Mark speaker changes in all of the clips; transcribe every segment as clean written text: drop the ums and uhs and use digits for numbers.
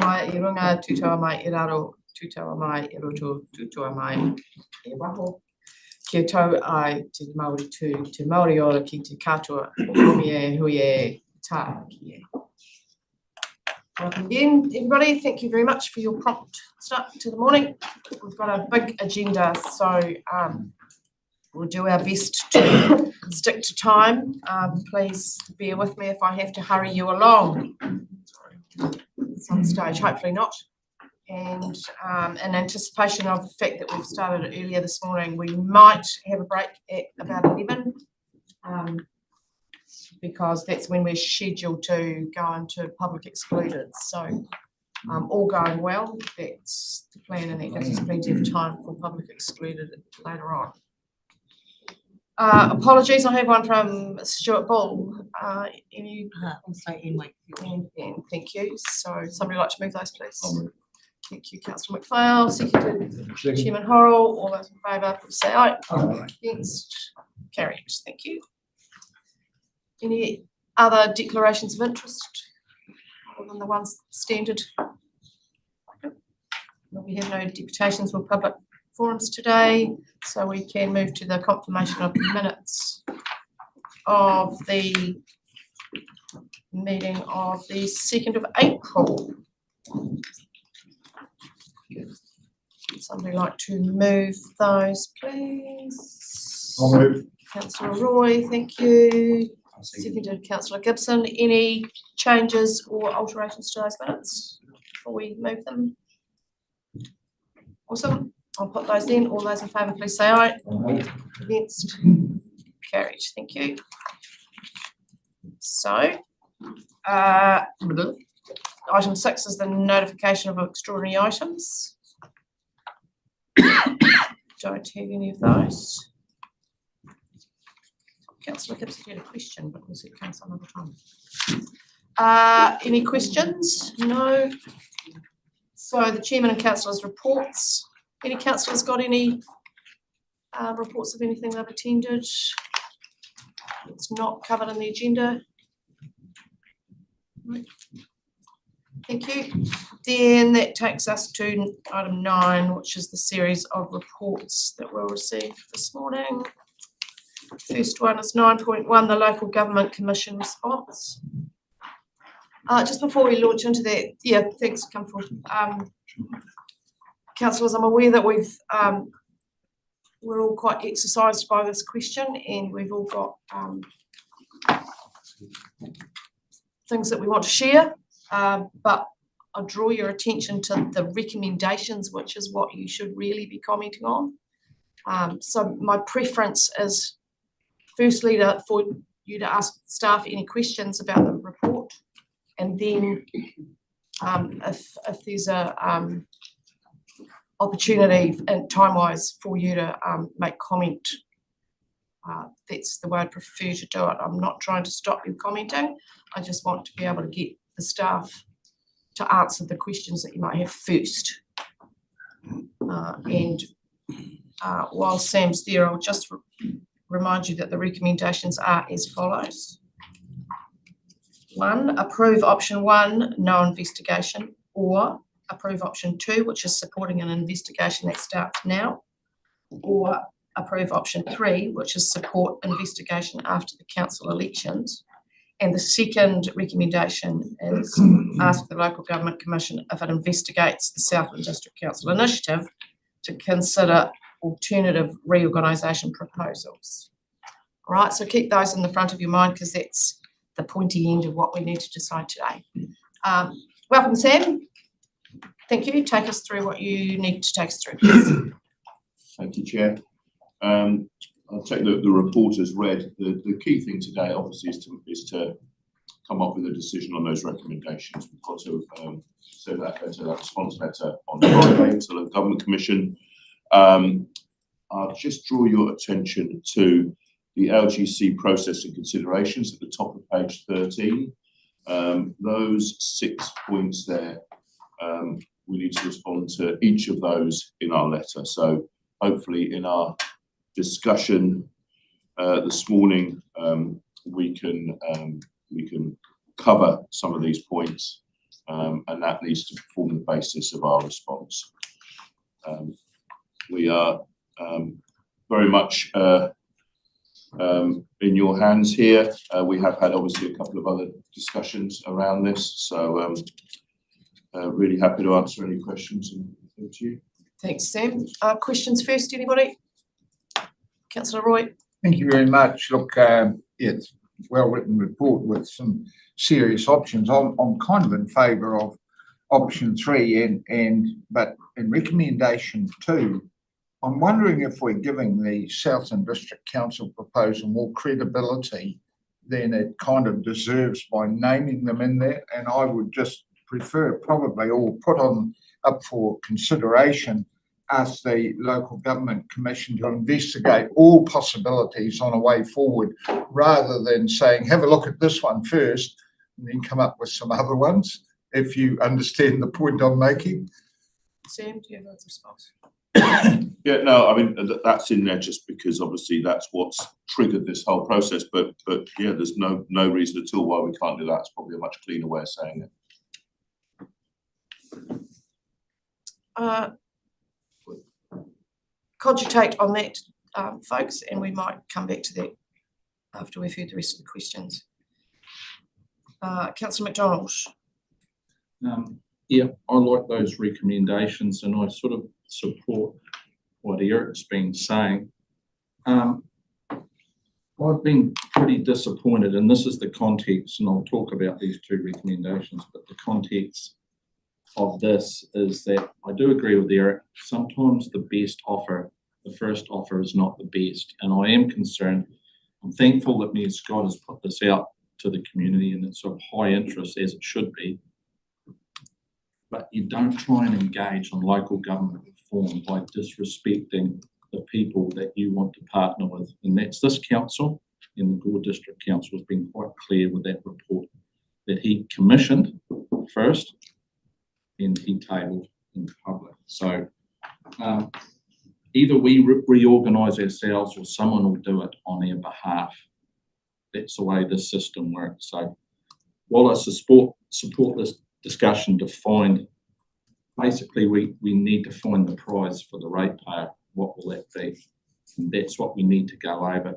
Speaker 1: mai I runga, tūtaua mai I raro, tūtaua mai I roto, tūtaua mai E waho. Kia tau ai te Māori tū, te Māori ora ki te katoa, hui e tā ki e. Welcome again, everybody. Thank you very much for your prompt start to the morning. We've got a big agenda, so we'll do our best to stick to time. Please bear with me if I have to hurry you along at some stage, hopefully not. And in anticipation of the fact that we've started earlier this morning, we might have a break at about 11, because that's when we're scheduled to go into public excluded. So all going well, that's the plan, and that gives us plenty of time for public excluded later on. Apologies, I have one from Stuart Bull. Any?
Speaker 2: Also in Wakefield.
Speaker 1: Thank you. So somebody like to move those, please? Thank you, Councillor McPhail. Seconded, Chairman Horrell. All those in favour, please say aye. Against? Carried. Thank you. Any other declarations of interest other than the ones standard? We have no deputations or public forums today, so we can move to the confirmation of the minutes of the meeting of the 2nd of April. Somebody like to move those, please?
Speaker 3: I'll move.
Speaker 1: Councillor Roy, thank you. Seconded, Councillor Gibson. Any changes or alterations to those minutes before we move them? Awesome. I'll put those in. All those in favour, please say aye. Against? Carried. Thank you. So, item 6 is the notification of extraordinary items. Don't have any of those. Councillor Gibson had a question, but we'll see it some other time. Any questions? No. So the chairman and councillors' reports. Any councillors got any reports of anything they've attended? It's not covered in the agenda. Thank you. Then that takes us to item 9, which is the series of reports that we'll receive this morning. First one is 9.1, the Local Government Commission response. Just before we launch into that, yeah, thanks, come forward. Councillors, I'm aware that we're all quite exercised by this question, and we've all got things that we want to share, but I'll draw your attention to the recommendations, which is what you should really be commenting on. So my preference is firstly for you to ask staff any questions about the report, and then if there's a opportunity and time-wise for you to make comment, that's the way I'd prefer to do it. I'm not trying to stop you commenting. I just want to be able to get the staff to answer the questions that you might have first. And while Sam's there, I'll just remind you that the recommendations are as follows. 1, approve option 1, no investigation, or approve option 2, which is supporting an investigation that starts now, or approve option 3, which is support investigation after the council elections. And the second recommendation is ask the Local Government Commission, if it investigates the Southland District Council initiative, to consider alternative reorganisation proposals. All right, so keep those in the front of your mind, because that's the pointy end of what we need to decide today. Welcome, Sam. Thank you. Take us through what you need to take us through.
Speaker 3: Thank you, Chair. I'll take the report as read. The key thing today, obviously, is to come up with a decision on those recommendations. We've got to send that response letter on Friday to the Government Commission. I'll just draw your attention to the LGC process and considerations at the top of page 13. Those 6 points there, we need to respond to each of those in our letter. So hopefully in our discussion this morning, we can cover some of these points and that needs to form the basis of our response. We are very much in your hands here. We have had obviously a couple of other discussions around this, so really happy to answer any questions. And over to you.
Speaker 1: Thanks, Sam. Questions first, anybody? Councillor Roy?
Speaker 4: Thank you very much. Look, it's a well-written report with some serious options. I'm kind of in favour of option 3 but in recommendation 2, I'm wondering if we're giving the Southland District Council proposal more credibility than it kind of deserves by naming them in there, and I would just prefer probably all put on up for consideration, ask the Local Government Commission to investigate all possibilities on a way forward, rather than saying, have a look at this one first and then come up with some other ones, if you understand the point I'm making.
Speaker 1: Sam, do you have a response?
Speaker 3: Yeah, no, I mean, that's in there just because obviously that's what's triggered this whole process, but yeah, there's no reason at all why we can't do that. It's probably a much cleaner way of saying it.
Speaker 1: Cogitate on that, folks, and we might come back to that after we've heard the rest of the questions. Councillor McDonald.
Speaker 5: Yeah, I like those recommendations, and I sort of support what Eric's been saying. I've been pretty disappointed, and this is the context, and I'll talk about these 2 recommendations, but the context of this is that I do agree with Eric. Sometimes the best offer, the first offer, is not the best, and I am concerned. I'm thankful that Mayor Scott has put this out to the community, and it's of high interest, as it should be. But you don't try and engage on local government reform by disrespecting the people that you want to partner with, and that's this council. And the Gore District Council has been quite clear with that report that he commissioned first and he tabled in public. So either we reorganise ourselves or someone will do it on our behalf. That's the way this system works. So while I support this discussion to find, basically we need to find the prize for the ratepayer. What will that be? And that's what we need to go over.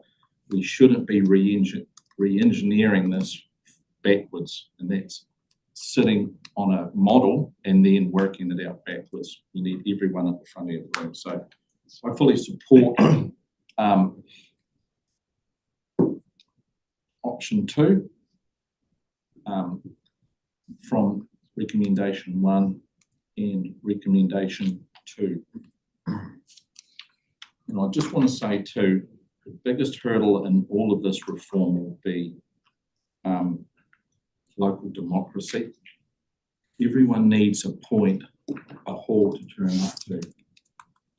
Speaker 5: We shouldn't be re-engineering this backwards, and that's sitting on a model and then working it out backwards. We need everyone at the front of the room. So I fully support option 2 from recommendation 1 and recommendation 2. And I just want to say too, the biggest hurdle in all of this reform will be local democracy. Everyone needs a point, a hall to turn up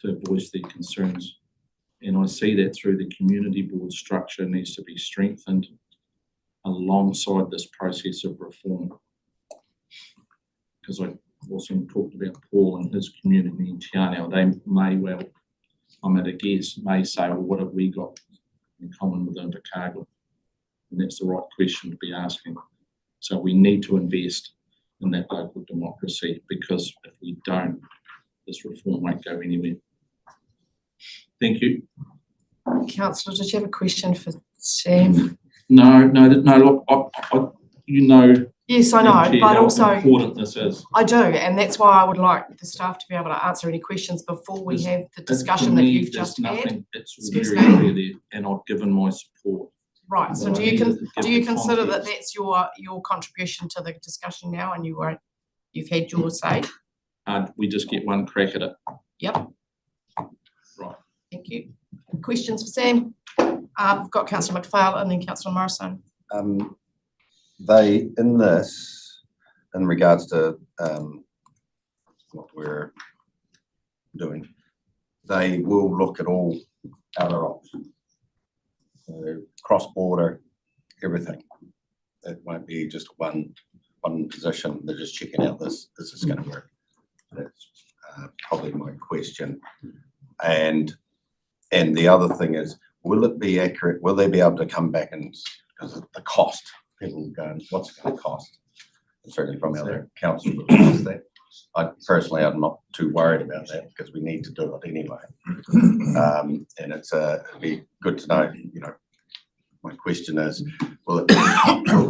Speaker 5: to voice their concerns. And I see that through the community board structure needs to be strengthened alongside this process of reform. Because I also talked about Paul and his community in Te Anau. They may well, I'm at a guess, may say, well, what have we got in common with Invercargill? And that's the right question to be asking. So we need to invest in that local democracy, because if we don't, this reform won't go anywhere. Thank you.
Speaker 1: Councillor, did you have a question for Sam?
Speaker 5: No, look, you know.
Speaker 1: Yes, I know, but
Speaker 5: how
Speaker 1: also
Speaker 5: important this is.
Speaker 1: I do, and that's why I would like the staff to be able to answer any questions before we have the discussion that you've just had.
Speaker 5: It's very clear there, and I've given my support.
Speaker 1: Right. So do you consider that that's your contribution to the discussion now, and you've had your say?
Speaker 5: We just get one crack at it.
Speaker 1: Yep.
Speaker 5: Right.
Speaker 1: Thank you. Questions for Sam? We've got Councillor McPhail and then Councillor Morrison.
Speaker 6: They, in this, in regards to what we're doing, they will look at all other options. So cross-border, everything. It won't be just one position. They're just checking out this is going to work. That's probably my question. And the other thing is, will it be accurate? Will they be able to come back and, because of the cost, people going, what's it going to cost? certainly from other councils that discussed that. I personally, I'm not too worried about that because we need to do it anyway. And it'd be good to know, you know, my question is, will they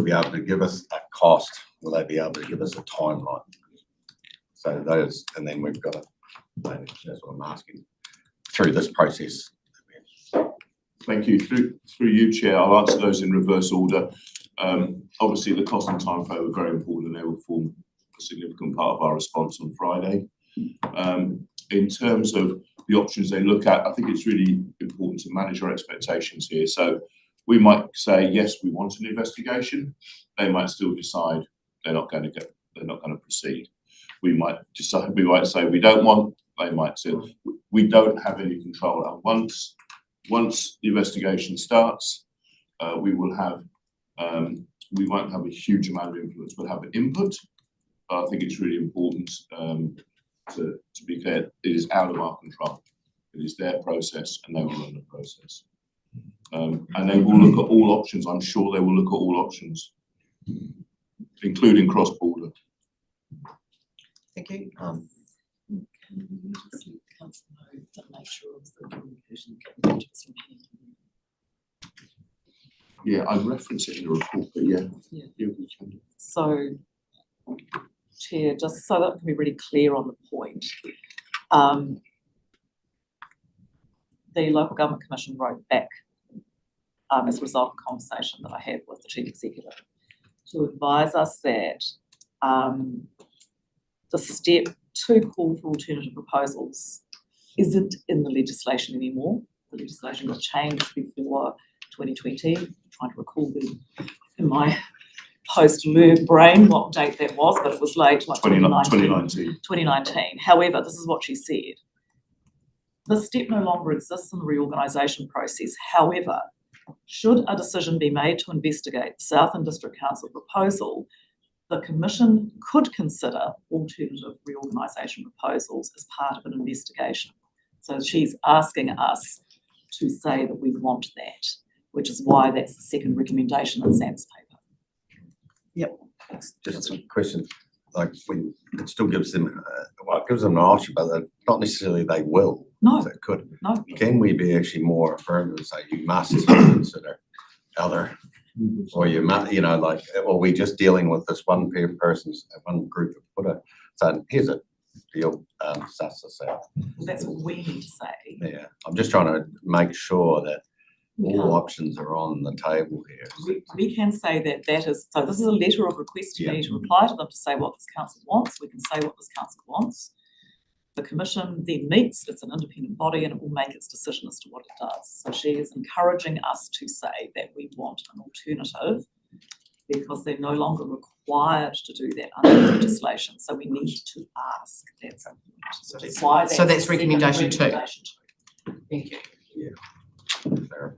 Speaker 6: be able to give us a cost? Will they be able to give us a timeline? So those, and then we've got to, that's what I'm asking, through this process.
Speaker 3: Thank you. Through you, Chair, I'll answer those in reverse order. Obviously, the cost and time frame are very important, and they will form a significant part of our response on Friday. In terms of the options they look at, I think it's really important to manage our expectations here. So we might say, yes, we want an investigation. They might still decide they're not going to proceed. We might say we don't want, they might say we don't have any control. And once the investigation starts, we won't have a huge amount of influence. We'll have input. But I think it's really important to be clear, it is out of our control. It is their process, and they will run the process. And they will look at all options. I'm sure they will look at all options, including cross-border.
Speaker 1: Thank you.
Speaker 2: Can you just let council know the nature of the communication that was made?
Speaker 3: Yeah, I reference it in the report, but yeah.
Speaker 2: Yeah.
Speaker 3: We can.
Speaker 2: So, Chair, just so that I can be really clear on the point, the Local Government Commission wrote back as a result of a conversation that I had with the Chief Executive to advise us that the step to call for alternative proposals isn't in the legislation anymore. The legislation got changed before 2020. I'm trying to recall in my post-LURB brain what date that was, but it was late, like 2019. 2019. However, this is what she said. The step no longer exists in the reorganisation process. However, should a decision be made to investigate the Southland District Council proposal, the Commission could consider alternative reorganisation proposals as part of an investigation. So she's asking us to say that we want that, which is why that's the second recommendation in Sam's paper.
Speaker 6: Just a question, like when it still gives them, it gives them an option, but not necessarily they will.
Speaker 2: No.
Speaker 6: So it could.
Speaker 2: No.
Speaker 6: Can we be actually more affirmative and say you must consider other, or you must, like, or we just dealing with this one person's, one group of put so here's a deal, suss this out.
Speaker 2: Well, that's what we need to say.
Speaker 6: Yeah, I'm just trying to make sure that all options are on the table here.
Speaker 2: We can say that is, so this is a letter of request to me to reply to them to say what this council wants. We can say what this council wants. The Commission then meets, it's an independent body, and it will make its decision as to what it does. So she is encouraging us to say that we want an alternative because they're no longer required to do that under legislation. So we need to ask. That's why
Speaker 1: So that's recommendation two. Thank you.
Speaker 6: Fair.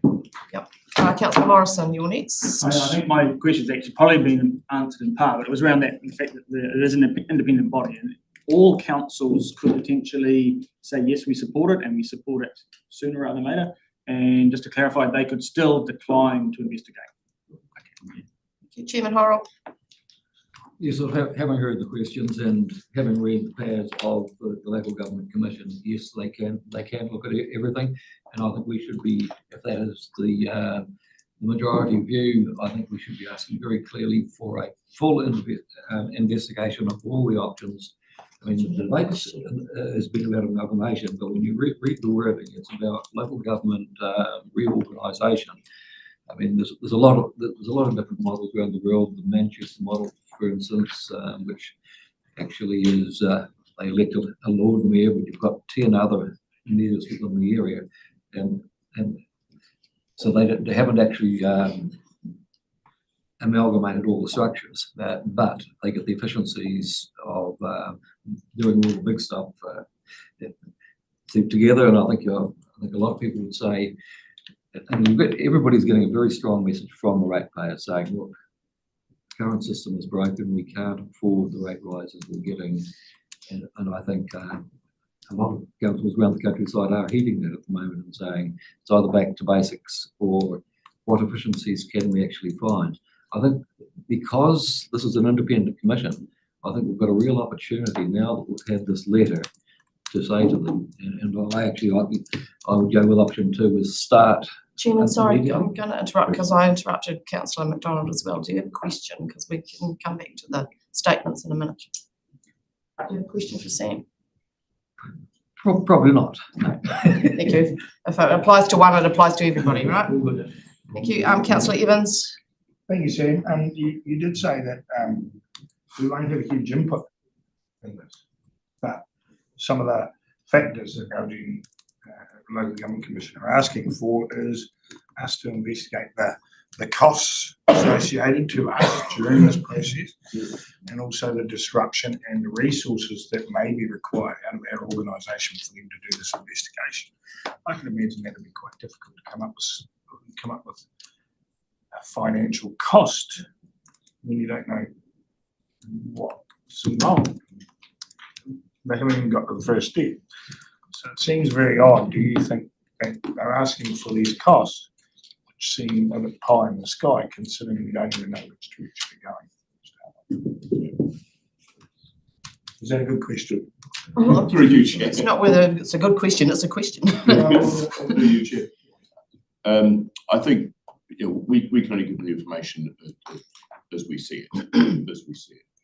Speaker 1: Councillor Morrison, you're next.
Speaker 7: I think my question's actually probably been answered in part, but it was around that, in fact, that it is an independent body, and all councils could potentially say, yes, we support it, and we support it sooner rather than later. And just to clarify, they could still decline to investigate.
Speaker 1: Thank you. Chairman Horrell.
Speaker 8: Yes, having heard the questions and having read the powers of the Local Government Commission, yes, they can look at everything, and I think we should be, if that is the majority view, I think we should be asking very clearly for a full investigation of all the options. I mean, the debate has been about amalgamation, but when you read the wording, it's about local government reorganisation. I mean, there's a lot of different models around the world. The Manchester model, for instance, which actually is they elected a Lord Mayor, but you've got 10 other mayors within the area, and so they haven't actually amalgamated all the structures, but they get the efficiencies of doing all the big stuff together. And I think a lot of people would say, and everybody's getting a very strong message from the ratepayers saying, look, the current system is broken, we can't afford the rate rises we're getting. And I think a lot of councils around the countryside are heeding that at the moment and saying it's either back to basics or what efficiencies can we actually find. I think because this is an independent commission, I think we've got a real opportunity now that we've had this letter to say to them, and I would go with option 2 is start.
Speaker 1: Chairman, sorry,
Speaker 8: Intermediate.
Speaker 1: I'm going to interrupt because I interrupted Councillor McDonald as well. Do you have a question? Because we can come back to the statements in a minute. Do you have a question for Sam?
Speaker 8: Probably not. No.
Speaker 1: Thank you. If it applies to one, it applies to everybody, right? Thank you. Councillor Evans.
Speaker 9: Thank you, Sam. You did say that we won't have a huge input in this, but some of the factors that the local government commission are asking for is us to investigate the costs associated to us during this process, and also the disruption and the resources that may be required out of our organisation for them to do this investigation. I can imagine that would be quite difficult to come up with a financial cost when you don't know what's involved. They haven't even got to the first step. So it seems very odd. Do you think that they're asking for these costs, which seem a bit pie in the sky, considering we don't even know which direction they're going? Is that a good question?
Speaker 3: Through you, Chair.
Speaker 1: It's not whether it's a good question, it's a question.
Speaker 3: Through you, Chair. I think we can only give the information as we see it.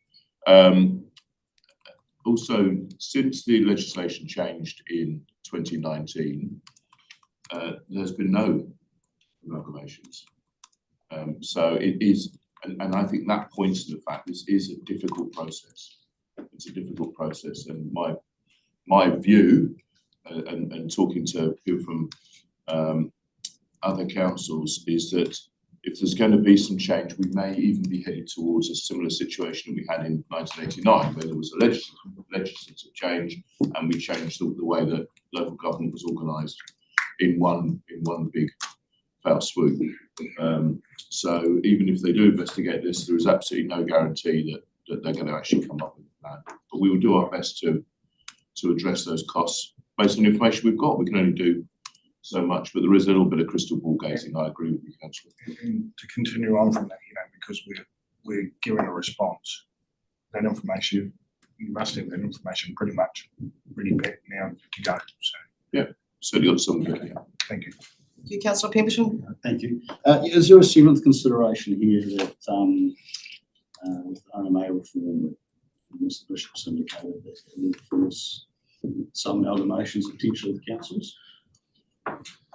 Speaker 3: Also, since the legislation changed in 2019, there's been no amalgamations. So it is, and I think that points to the fact this is a difficult process. It's a difficult process, and my view, and talking to people from other councils, is that if there's going to be some change, we may even be headed towards a similar situation we had in 1989, where there was a legislative change, and we changed the way that local government was organised in one big foul swoop. So even if they do investigate this, there is absolutely no guarantee that they're going to actually come up with a plan. But we will do our best to address those costs based on the information we've got. We can only do so much, but there is a little bit of crystal ball gazing. I agree with you, Councillor.
Speaker 9: And to continue on from that, because we're given a response, that information, you must have that information pretty much ready back now to go. So
Speaker 3: yeah, certainly got some looking at.
Speaker 9: Thank you.
Speaker 1: Thank you, Councillor Pemberton.
Speaker 10: Thank you. Is there a seventh consideration here that with RMA reform, Mr. Bishop's indicated that it will force some amalgamations potentially with councils?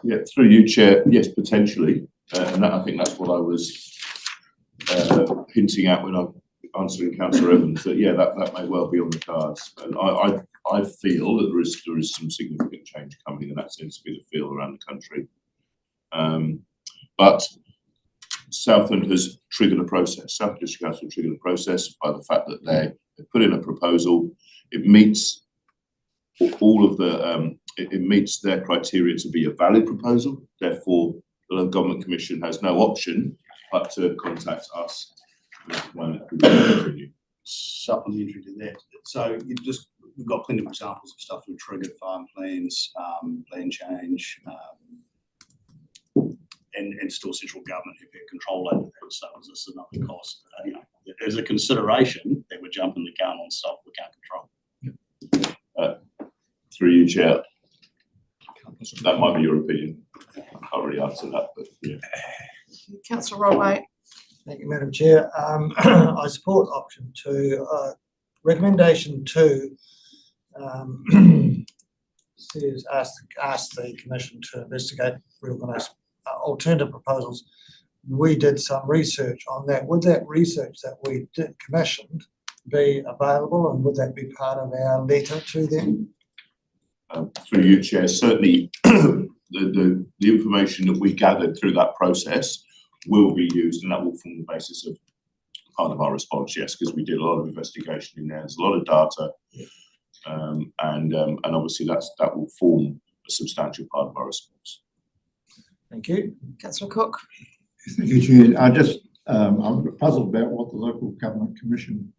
Speaker 3: Yeah, through you, Chair. Yes, potentially, and I think that's what I was hinting at when I'm answering Councillor Evans. That yeah, that may well be on the cards, and I feel that there is some significant change coming, and that seems to be the feel around the country. But Southend has triggered a process. Southend District Council triggered a process by the fact that they put in a proposal. It meets all of the it meets their criteria to be a valid proposal. Therefore, the Local Government Commission has no option but to contact us.
Speaker 10: Supplementary to that, so we've got plenty of examples of stuff we've triggered: farm plans, plan change, and still central government have had control over that. So is this another cost? As a consideration that we're jumping the gun on stuff we can't control.
Speaker 3: Through you, Chair. That might be your opinion. I can't really answer that, but yeah.
Speaker 1: Councillor Rodway.
Speaker 11: Thank you, Madam Chair. I support option 2. Recommendation 2 says ask the Commission to investigate, reorganise alternative proposals. We did some research on that. Would that research that we did commissioned be available, and would that be part of our letter to them?
Speaker 3: Through you, Chair, certainly the information that we gathered through that process will be used, and that will form the basis of part of our response, yes, because we did a lot of investigation in there. There's a lot of data, and obviously that will form a substantial part of our response.
Speaker 11: Thank you.
Speaker 1: Councillor Cook.
Speaker 12: Thank you, Chair. I'm puzzled about what the Local Government Commission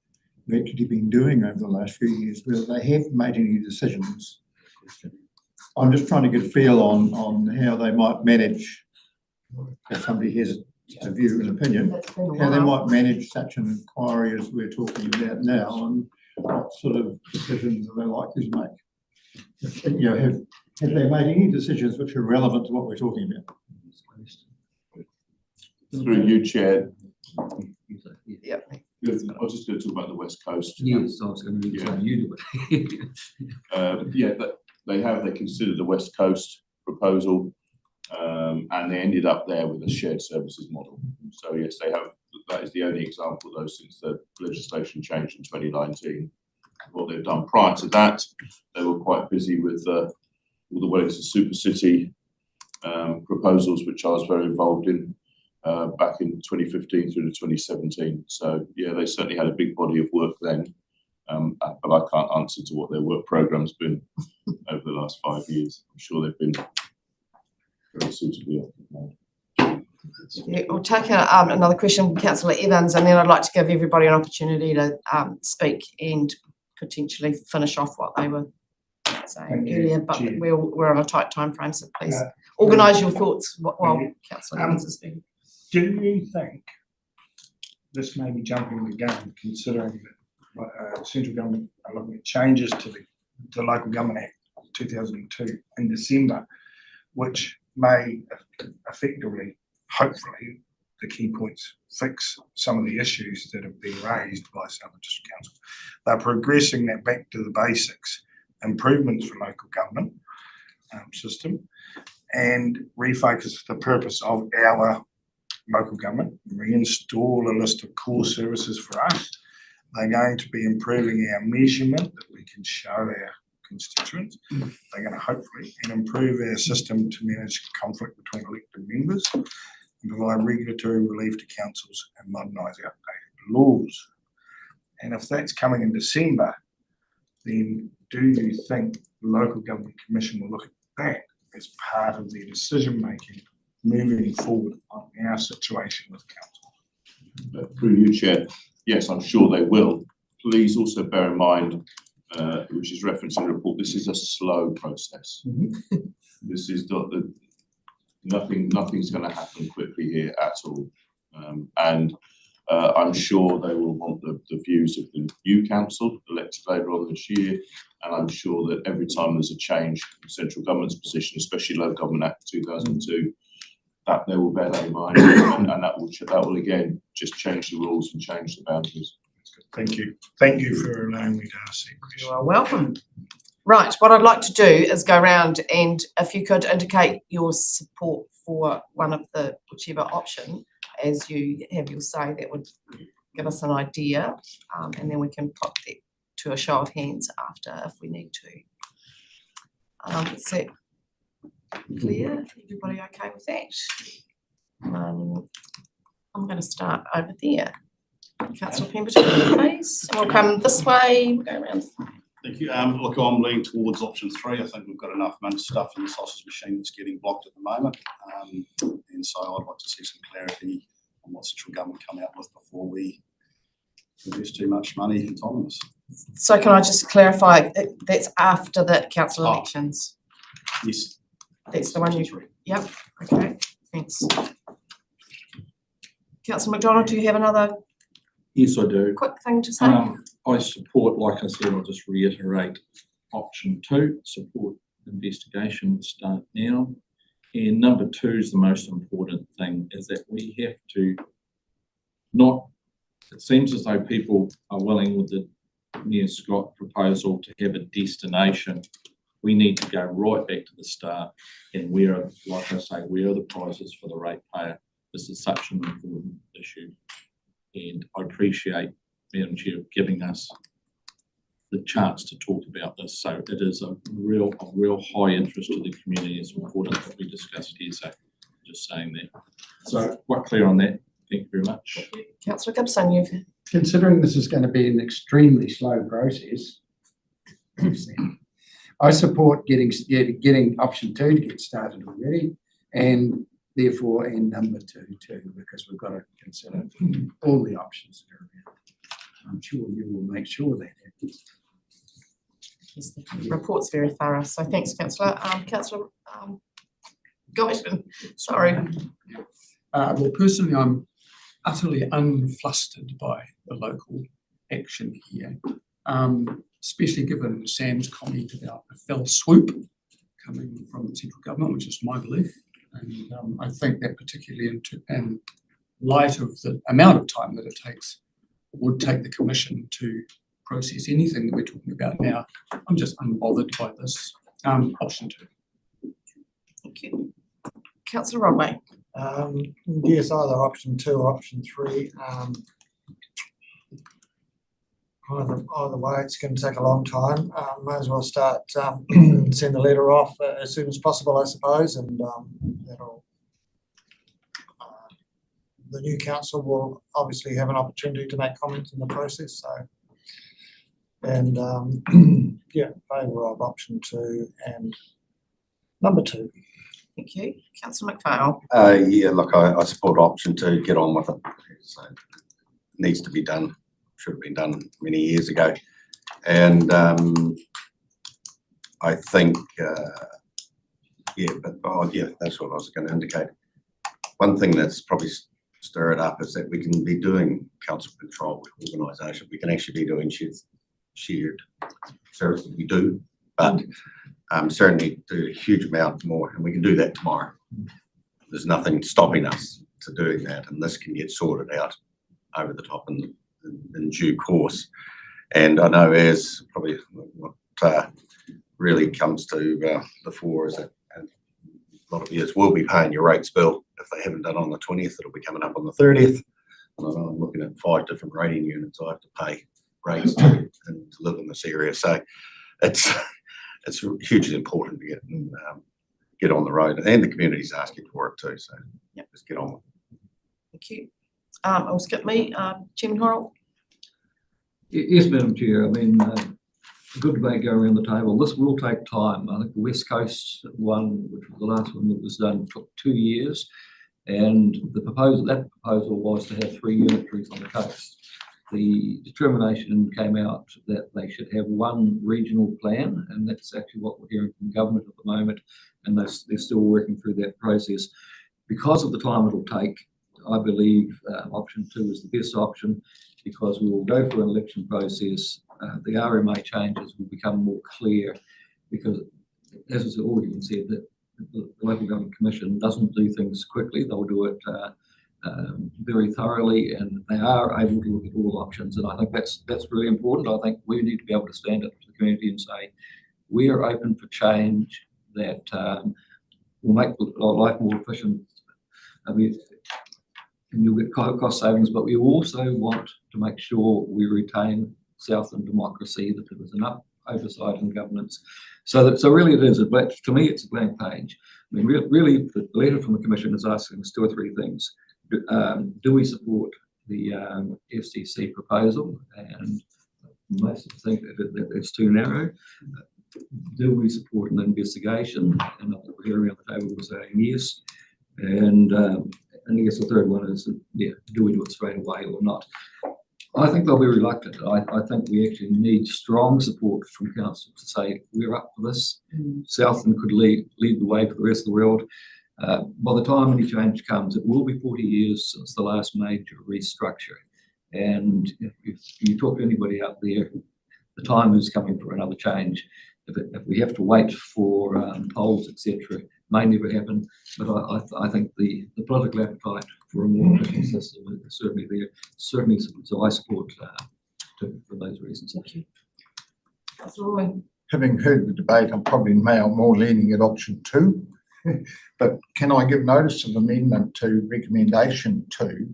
Speaker 12: have actually been doing over the last few years, whether they have made any decisions. I'm just trying to get a feel on how they might manage if somebody has a view and opinion,
Speaker 1: That's been a
Speaker 12: how they
Speaker 1: while.
Speaker 12: might manage such an inquiry as we're talking about now, and what sort of decisions are they likely to make? You know, have they made any decisions which are relevant to what we're talking about?
Speaker 3: Through you, Chair,
Speaker 1: Yep.
Speaker 3: I was just going to talk about the West Coast.
Speaker 8: Yes, I was going to say you do it.
Speaker 3: Yeah, but they considered the West Coast proposal, and they ended up there with a shared services model. So yes, they have, that is the only example though since the legislation changed in 2019. What they've done prior to that, they were quite busy with all the Wellington Super City proposals, which I was very involved in back in 2015 through to 2017. So yeah, they certainly had a big body of work then, but I can't answer to what their work programme's been over the last 5 years. I'm sure they've been very suitably occupied.
Speaker 1: Yeah, we'll take another question from Councillor Evans, and then I'd like to give everybody an opportunity to speak and potentially finish off what they were saying
Speaker 9: Thank you,
Speaker 1: earlier, but
Speaker 9: Chair.
Speaker 1: we're on a tight time frame, so please
Speaker 9: Yeah.
Speaker 1: organise your thoughts while
Speaker 9: you.
Speaker 1: Councillor Evans is speaking.
Speaker 9: Do you think this may be jumping the gun, considering that central government are looking at changes to the Local Government Act 2002 in December, which may effectively, hopefully, the key points fix some of the issues that have been raised by Southern District Council. They're progressing that back to the basics, improvements for local government system, and refocus the purpose of our local government, reinstall a list of core services for us. They're going to be improving our measurement that we can show our constituents. They're going to hopefully improve our system to manage conflict between elected members and provide regulatory relief to councils and modernise outdated laws. And if that's coming in December, then do you think the Local Government Commission will look at that as part of their decision making moving forward on our situation with council?
Speaker 3: Through you, Chair, yes, I'm sure they will. Please also bear in mind, which is referenced in the report, this is a slow process. This is not nothing's going to happen quickly here at all. And I'm sure they will want the views of the new council elected later on this year. And I'm sure that every time there's a change in central government's position, especially Local Government Act 2002, that they will bear that in mind, and that will again just change the rules and change the boundaries.
Speaker 9: Thank you. Thank you for allowing me to ask that question.
Speaker 1: You are welcome. Right, what I'd like to do is go around, and if you could indicate your support for one of the whichever option as you have your say, that would give us an idea, and then we can put that to a show of hands after if we need to. Is that clear? Everybody okay with that? I'm going to start over there. Councillor Pemberton, please. We'll come this way. We'll go around.
Speaker 10: Thank you. Look, I'm leaning towards option 3. I think we've got enough stuff in the sausage machine that's getting blocked at the moment. And so I'd like to see some clarity on what central government come out with before we invest too much money and time on this.
Speaker 1: So can I just clarify, that's after the council elections?
Speaker 10: Yes.
Speaker 1: That's the one you, yep, okay, thanks. Councillor McDonald, do you have another
Speaker 5: Yes, I do.
Speaker 1: quick thing to say?
Speaker 5: I support, like I said, I'll just reiterate option 2, support investigation start now. And number 2 is the most important thing, is that we have to not, it seems as though people are willing with the Mayor Scott proposal to have a destination. We need to go right back to the start, and where are, like I say, where are the prizes for the ratepayer? This is such an important issue. And I appreciate Madam Chair giving us the chance to talk about this. So it is a real high interest to the community. It's important that we discussed here. So just saying that. So quite clear on that. Thank you very much.
Speaker 1: Councillor Gibson, you've
Speaker 13: Considering this is going to be an extremely slow process, I support getting option 2 to get started already, and therefore number 2 too, because we've got to consider all the options that are around. I'm sure you will make sure that happens.
Speaker 1: yes, the report's very thorough, so thanks, Councillor. Councillor Guyton, sorry.
Speaker 14: Well, personally, I'm utterly unflustered by the local action here, especially given Sam's comment about a fell swoop coming from the central government, which is my belief. And I think that particularly in light of the amount of time that it would take the Commission to process anything that we're talking about now, I'm just unbothered by this. Option 2.
Speaker 1: Thank you. Councillor Rodway.
Speaker 11: Yes, either option 2 or option 3. Either way, it's going to take a long time. May as well start, send the letter off as soon as possible, I suppose, and that'll. The new council will obviously have an opportunity to make comments in the process. So, and yeah, favour of option 2 and number 2.
Speaker 1: Thank you. Councillor McPhail.
Speaker 6: Yeah, look, I support option 2, get on with it. So it needs to be done, should have been done many years ago. And I think, yeah, but yeah, that's what I was going to indicate. One thing that's probably stirred up is that we can be doing council control organisation. We can actually be doing shared services. We do, but certainly do a huge amount more, and we can do that tomorrow. There's nothing stopping us to doing that, and this can get sorted out over the top in due course. And I know as probably what really comes to the fore is that a lot of you will be paying your rates bill. If they haven't done on the 20th, it'll be coming up on the 30th. And I know I'm looking at 5 different rating units I have to pay rates to live in this area. So it's hugely important to get on the road, and the community's asking for it too. So
Speaker 1: yep,
Speaker 6: just get on with it.
Speaker 1: Thank you. I'll skip me. Chairman Horrell.
Speaker 8: Yes, Madam Chair. I mean, good debate going around the table. This will take time. I think the West Coast one, which was the last one that was done, took 2 years, and that proposal was to have 3 unitaries on the coast. The determination came out that they should have one regional plan, and that's actually what we're hearing from government at the moment, and they're still working through that process. Because of the time it'll take, I believe option 2 is the best option, because we will go through an election process. The RMA changes will become more clear, because, as has already been said, that the Local Government Commission doesn't do things quickly. They'll do it very thoroughly, and they are able to look at all options. And I think that's really important. I think we need to be able to stand up to the community and say, we are open for change that will make life more efficient. I mean, and you'll get cost savings, but we also want to make sure we retain Southland democracy, that there was enough oversight in governance. So really it is, to me, it's a blank page. I mean, really, the letter from the Commission is asking us 2 or 3 things. Do we support the FCC proposal? And most of us think that it's too narrow. Do we support an investigation? And I think we're here around the table, we're saying yes. And I guess the third one is, yeah, do we do it straight away or not? I think they'll be reluctant. I think we actually need strong support from council to say we're up for this. Southland could lead the way for the rest of the world. By the time any change comes, it will be 40 years since the last major restructure. And if you talk to anybody out there, the time is coming for another change. If we have to wait for polls, etc., may never happen. But I think the political appetite for a more efficient system is certainly there. Certainly, so I support for those reasons.
Speaker 1: Thank you. Councillor Roy.
Speaker 4: Having heard the debate, I'm probably now more leaning at option 2. But can I give notice of amendment to recommendation 2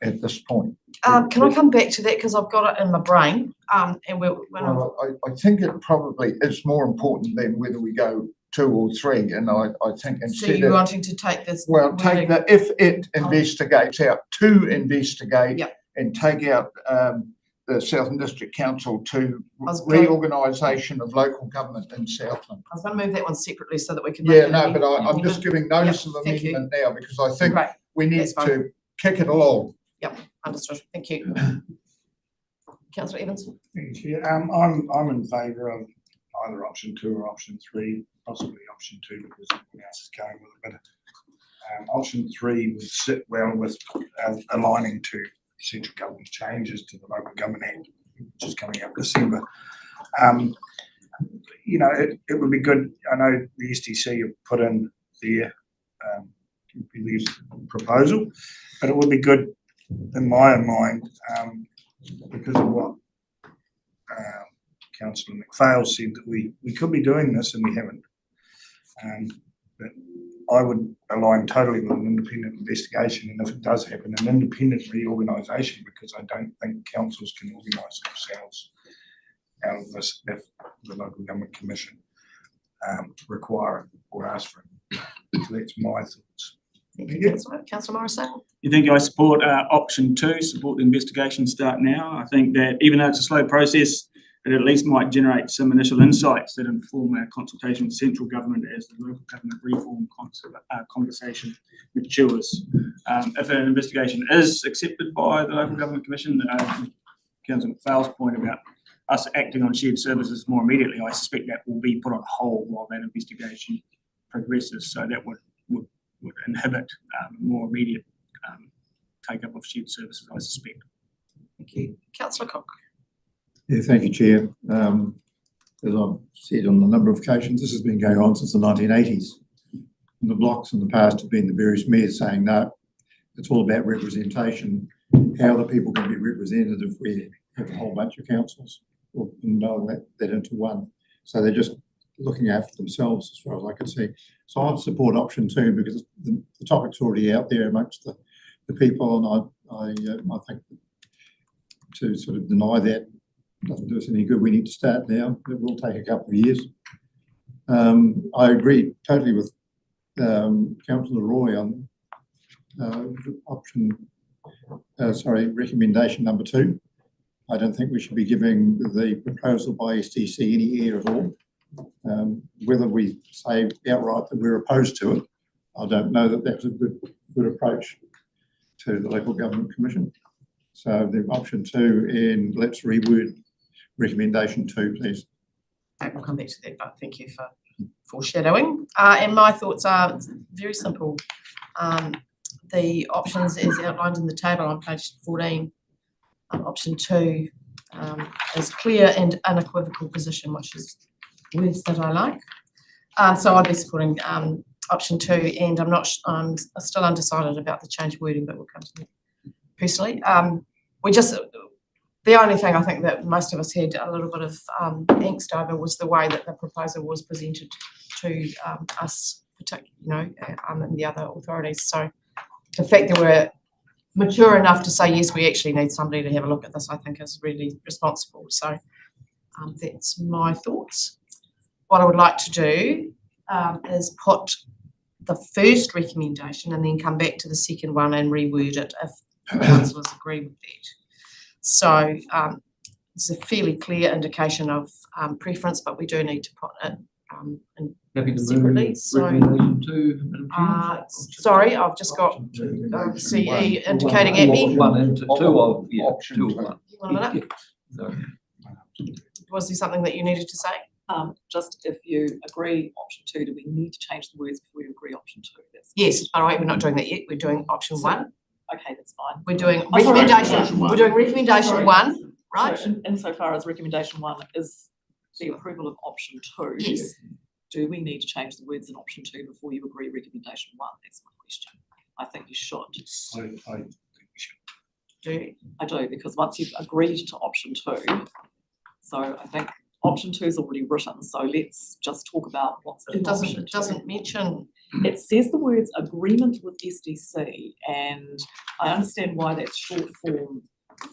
Speaker 4: at this point?
Speaker 1: Can I come back to that, because I've got it in my brain? And
Speaker 4: well, I think it probably is more important than whether we go 2 or 3, and I think instead
Speaker 1: so you're wanting to take this?
Speaker 4: Well, take that if it investigates out to investigate,
Speaker 1: yep,
Speaker 4: and take out the Southland District Council to reorganisation of local government in Southland.
Speaker 1: I was going to move that one separately so that we can.
Speaker 4: Yeah, no, but I'm just giving notice of amendment now, because I think we need to kick it along.
Speaker 1: Yep, understood. Thank you. Councillor Evans.
Speaker 9: Thank you. I'm in favour of either option 2 or option 3, possibly option 2 because everyone else is going with it. Option 3 would sit well with aligning to central government changes to the Local Government Act, which is coming up December. You know, it would be good. I know the STC have put in their proposal, but it would be good in my mind, because of what Councillor McPhail said, that we could be doing this and we haven't. But I would align totally with an independent investigation, and if it does happen, an independent reorganisation, because I don't think councils can organise themselves out of this if the Local Government Commission require it or ask for it. So that's my thoughts.
Speaker 1: Thank you, Councillor Morrison.
Speaker 7: You think I support option 2, support the investigation start now? I think that even though it's a slow process, it at least might generate some initial insights that inform our consultation with central government as the local government reform conversation matures. If an investigation is accepted by the Local Government Commission, Councillor McPhail's point about us acting on shared services more immediately, I suspect that will be put on hold while that investigation progresses. So that would inhibit more immediate take-up of shared services, I suspect.
Speaker 1: Thank you. Councillor Cook.
Speaker 12: Yeah, thank you, Chair. As I've said on a number of occasions, this has been going on since the 1980s. And the blocks in the past have been the various mayors saying, no, it's all about representation. How the people can be represented if we have a whole bunch of councils or know that into one. So they're just looking after themselves as far as I can see. So I'd support option 2 because the topic's already out there amongst the people, and I think to sort of deny that doesn't do us any good. We need to start now. It will take a couple of years. I agree totally with Councillor Roy on recommendation number 2. I don't think we should be giving the proposal by STC any air at all. Whether we say outright that we're opposed to it, I don't know that that's a good approach to the Local Government Commission. So the option 2, and let's reword recommendation 2, please.
Speaker 1: Okay, we'll come back to that, but thank you for foreshadowing. And my thoughts are very simple. The options as outlined in the table on page 14, option 2 is clear and unequivocal position, which is words that I like. So I'll be supporting option 2, and I'm still undecided about the change of wording, but we'll come to that personally. The only thing I think that most of us had a little bit of angst over was the way that the proposal was presented to us, particularly, and the other authorities. So the fact that we're mature enough to say, yes, we actually need somebody to have a look at this, I think is really responsible. So that's my thoughts. What I would like to do is put the first recommendation and then come back to the second one and reword it if councillors agree with that. So it's a fairly clear indication of preference, but we do need to put it in separately. So, sorry, I've just got CE indicating at me.
Speaker 8: 1 and 2 of, yeah,
Speaker 4: Option
Speaker 8: 2
Speaker 4: 2.
Speaker 8: of 1.
Speaker 1: One minute.
Speaker 8: Sorry.
Speaker 1: Was there something that you needed to say?
Speaker 2: Just if you agree option 2, do we need to change the words before you agree option 2?
Speaker 1: Yes, all right, we're not doing that yet. We're doing option 1.
Speaker 2: Okay, that's fine.
Speaker 1: We're doing
Speaker 2: Oh, sorry.
Speaker 1: recommendation. We're doing recommendation 1, right?
Speaker 2: So insofar as recommendation 1 is the approval of option 2,
Speaker 1: Yes.
Speaker 2: do we need to change the words in option 2 before you agree recommendation 1? That's my question. I think you should.
Speaker 9: I think we should.
Speaker 1: Do
Speaker 2: I do, because once you've agreed to option 2, so I think option 2 is already written, so let's just talk about what's in option 2.
Speaker 1: it doesn't mention.
Speaker 2: It says the words agreement with SDC, and I understand why that's short form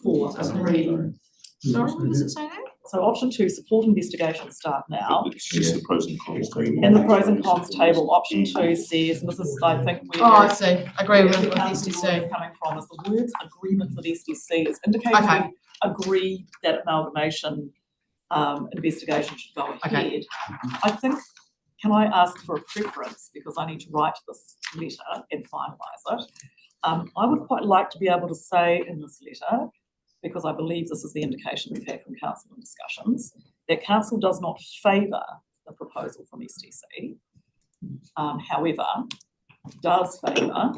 Speaker 2: for agree.
Speaker 1: Sorry, what does it say there?
Speaker 2: So option 2, support investigation start now.
Speaker 3: It's just the pros and cons table.
Speaker 2: In the pros and cons table, option 2 says, and this is, I think, where.
Speaker 1: Oh, I see. Agreement with
Speaker 2: Councillor Roy
Speaker 1: SDC.
Speaker 2: is coming from, is the words agreement with SDC is indicating
Speaker 1: Okay.
Speaker 2: we agree that amalgamation investigation should go ahead.
Speaker 1: Okay.
Speaker 2: I think, can I ask for a preference, because I need to write this letter and finalise it. I would quite like to be able to say in this letter, because I believe this is the indication we've had from council in discussions, that council does not favour the proposal from SDC. However, does favour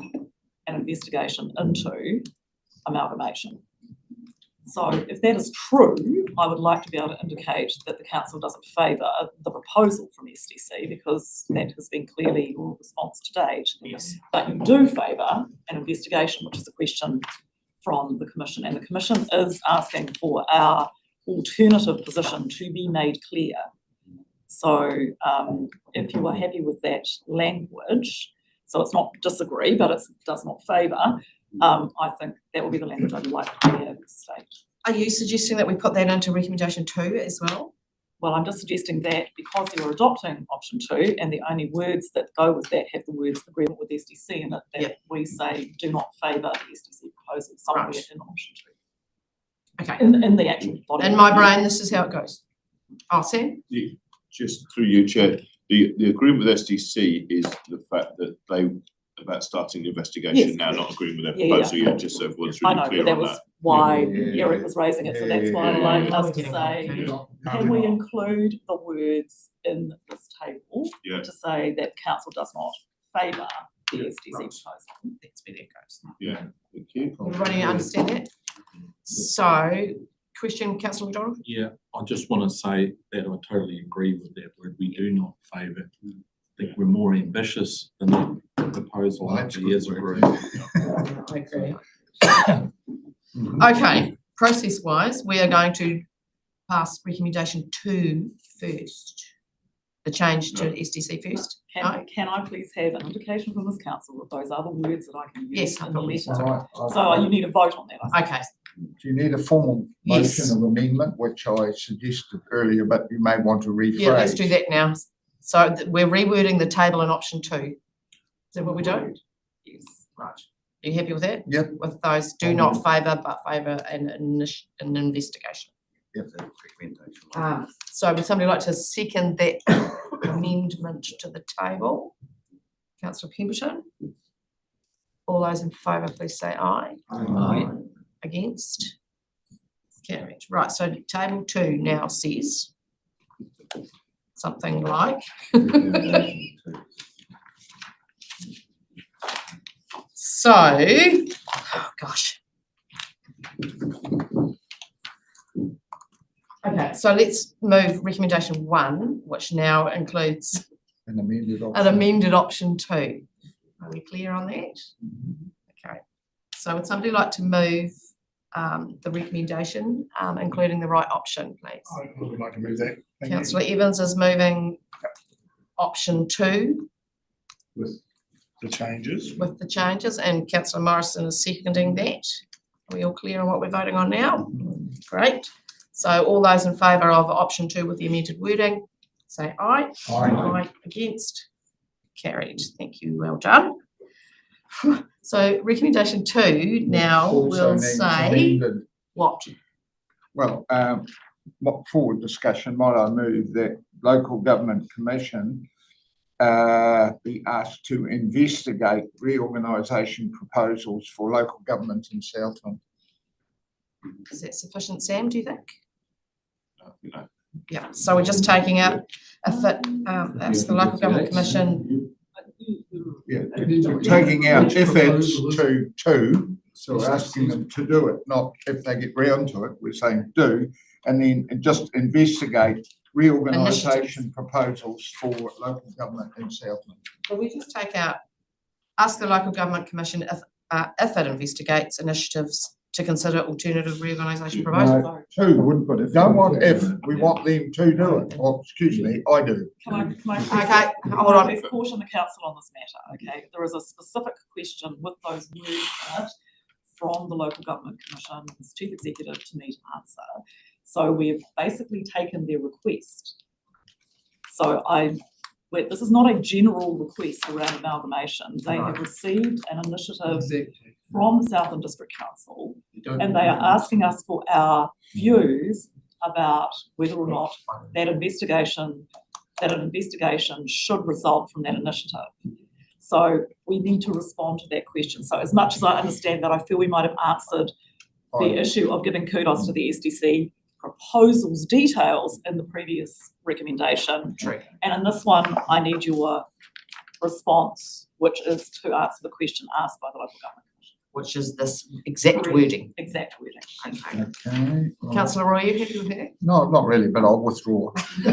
Speaker 2: an investigation into amalgamation. So if that is true, I would like to be able to indicate that the council doesn't favour the proposal from SDC, because that has been clearly your response to date.
Speaker 1: Yes.
Speaker 2: But you do favour an investigation, which is a question from the Commission, and the Commission is asking for our alternative position to be made clear. So if you are happy with that language, so it's not disagree, but it does not favour, I think that will be the language I'd like to hear at this stage.
Speaker 1: Are you suggesting that we put that into recommendation 2 as well?
Speaker 2: Well, I'm just suggesting that because you're adopting option 2 and the only words that go with that have the words agreement with SDC in it, that we say do not favour the SDC proposal somewhere in option 2.
Speaker 1: Okay.
Speaker 2: In the actual body.
Speaker 1: In my brain, this is how it goes. Oh, Sam?
Speaker 3: Just through you, Chair, the agreement with SDC is the fact that they about starting the investigation
Speaker 2: Yes.
Speaker 3: now, not agreeing with their
Speaker 2: Yeah,
Speaker 3: proposal yet, just so everyone's
Speaker 2: I
Speaker 3: really
Speaker 2: know,
Speaker 3: clear
Speaker 2: but
Speaker 3: on
Speaker 2: that was
Speaker 3: that.
Speaker 2: why
Speaker 3: Yeah.
Speaker 2: Eric was raising it, so that's why I'd like us to say, can we include the words in this table
Speaker 3: Yeah.
Speaker 2: to say that council does not favour the SDC proposal?
Speaker 1: That's where that goes.
Speaker 3: Yeah, thank you.
Speaker 1: Everybody understand that? So, question, councillor McDonald?
Speaker 5: Yeah, I just want to say that I totally agree with that word. We do not favour. I think we're more ambitious than the proposal.
Speaker 4: Well, that's
Speaker 5: after years
Speaker 4: good
Speaker 5: of
Speaker 4: word.
Speaker 5: agreement.
Speaker 1: I agree. Okay, process-wise, we are going to pass recommendation 2 first. The change to SDC first.
Speaker 2: Can I please have an indication from this council that those are the words that I can use
Speaker 1: Yes,
Speaker 2: in the letter?
Speaker 4: Right.
Speaker 2: So you need a vote on that, I think.
Speaker 1: Okay,
Speaker 4: Do you need a formal
Speaker 1: Yes.
Speaker 4: motion of amendment, which I suggested earlier, but you may want to rephrase?
Speaker 1: yeah, let's do that now. So we're rewording the table in option 2. Is that what we do?
Speaker 2: Yes.
Speaker 1: Right. Are you happy with that?
Speaker 4: Yep.
Speaker 1: With those do not favour but favour an investigation.
Speaker 6: Yep, that's recommendation.
Speaker 1: So would somebody like to second that amendment to the table? Councillor Pemberton? All those in favour, please say aye.
Speaker 8: Aye.
Speaker 1: Against? Carried. Right, so table 2 now says something like,
Speaker 6: Recommendation two.
Speaker 1: so, oh gosh. Okay, so let's move recommendation 1, which now includes
Speaker 4: An amended
Speaker 1: an
Speaker 4: option.
Speaker 1: amended option 2. Are we clear on that? Okay, so would somebody like to move the recommendation, including the right option, please?
Speaker 9: I would like to move that. Thank you.
Speaker 1: Councillor Evans is moving option 2
Speaker 9: With the changes.
Speaker 1: with the changes, and councillor Morrison is seconding that. Are we all clear on what we're voting on now? Great. So all those in favour of option 2 with the amended wording, say aye. Aye. Against? Carried. Thank you. Well done. So recommendation 2 now
Speaker 4: Also
Speaker 1: will
Speaker 4: needs
Speaker 1: say
Speaker 4: amended.
Speaker 1: what?
Speaker 4: Well, what forward discussion might I move that local government commission be asked to investigate reorganisation proposals for local government in Southland.
Speaker 1: Is that sufficient, Sam, do you think?
Speaker 3: You know,
Speaker 1: Yeah, so we're just taking out if it, that's the local government commission.
Speaker 4: Yeah, taking out if it's to two, so we're asking them to do it, not if they get round to it, we're saying do, and then just investigate reorganisation proposals for local government in Southland.
Speaker 1: Well, we just take out, ask the local government commission if it investigates initiatives to consider alternative reorganisation proposals.
Speaker 4: No, two, don't want if, we want them to do it, or, excuse me, I do.
Speaker 2: Can I please,
Speaker 1: Okay,
Speaker 2: can
Speaker 1: hold
Speaker 2: I
Speaker 1: on.
Speaker 2: please caution the council on this matter, okay? There is a specific question with those words in it from the local government commission, its chief executive to me to answer. So we've basically taken their request. So this is not a general request around amalgamation. They have received an initiative from the Southland District Council, and they are asking us for our views about whether or not that an investigation should result from that initiative. So we need to respond to that question. So as much as I understand that, I feel we might have answered the issue of giving kudos to the SDC proposals details in the previous recommendation.
Speaker 1: True.
Speaker 2: And in this one, I need your response which is to answer the question asked by the local government commission.
Speaker 1: which is this exact wording.
Speaker 2: Exact wording.
Speaker 1: Okay.
Speaker 4: Okay. right.
Speaker 1: Councillor Roy, you happy with that?
Speaker 4: No, not really, but I'll withdraw.
Speaker 1: Do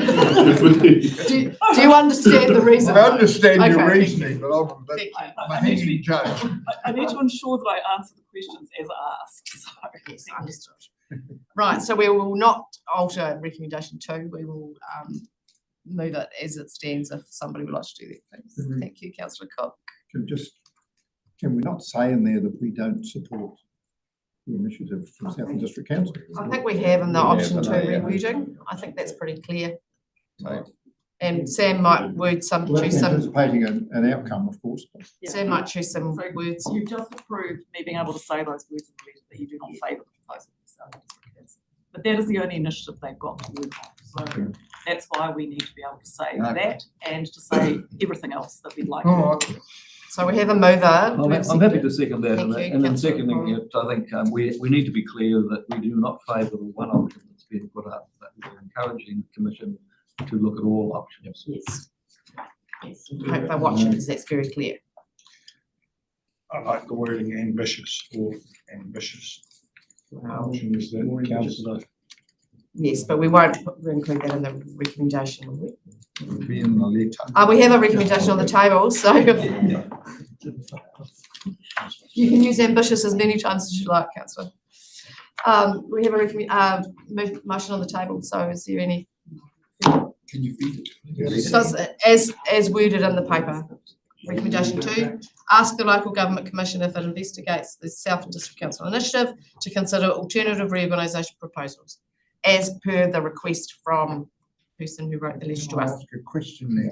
Speaker 1: you understand the reason?
Speaker 4: I understand
Speaker 1: Okay,
Speaker 4: your
Speaker 1: thank
Speaker 4: reasoning, but I'm a bit,
Speaker 1: Thank you.
Speaker 4: I'm a hanging judge.
Speaker 2: I need to ensure that I answer the questions as asked, so.
Speaker 1: Yes, understood. Right, so we will not alter recommendation 2. We will move it as it stands if somebody would like to do that, please.
Speaker 12: Mhm.
Speaker 1: Thank you, councillor Cook.
Speaker 12: Can we not say in there that we don't support the initiative from Southern District Council?
Speaker 1: I think we have in the
Speaker 6: We have
Speaker 1: option
Speaker 6: in
Speaker 1: 2
Speaker 6: there, yeah.
Speaker 1: rewording. I think that's pretty clear.
Speaker 6: Right.
Speaker 1: And Sam might word some,
Speaker 12: Well,
Speaker 1: choose
Speaker 12: that's
Speaker 1: some,
Speaker 12: anticipating an outcome, of course. but-
Speaker 2: Yeah.
Speaker 1: Sam might choose some
Speaker 2: So
Speaker 1: words.
Speaker 2: you've just approved me being able to say those words in the letter that you do not favour the proposal. But that is the only initiative they've got to work on. So that's why we need to be able to say
Speaker 4: Okay.
Speaker 2: that and to say everything else that we'd like.
Speaker 4: All right.
Speaker 1: So we have a mover. Do
Speaker 8: I'm,
Speaker 1: we have a
Speaker 8: I'm happy
Speaker 1: second?
Speaker 8: to second that,
Speaker 1: Thank you,
Speaker 8: and in
Speaker 1: councillor
Speaker 8: seconding
Speaker 1: Coyle.
Speaker 8: it, I think we need to be clear that we do not favour the one option that's been put up, but we're encouraging the commission to look at all options.
Speaker 1: Yes. Yes. I hope they're watching because that's very clear.
Speaker 9: I like the wording ambitious or ambitious.
Speaker 1: Wow.
Speaker 9: Option is that councillor.
Speaker 1: Yes, but we won't include that in the recommendation, will we?
Speaker 4: It'll be in the letter.
Speaker 1: We have a recommendation on the table, so you can use ambitious as many times as you like, councillor. We have a motion on the table, so is there any?
Speaker 9: Can you feed it?
Speaker 1: Does, as worded in the paper, recommendation 2, ask the local government commission if it investigates the Southern District Council initiative to consider alternative reorganisation proposals, as per the request from the person who wrote the letter to
Speaker 4: Can I
Speaker 1: us.
Speaker 4: ask a question there,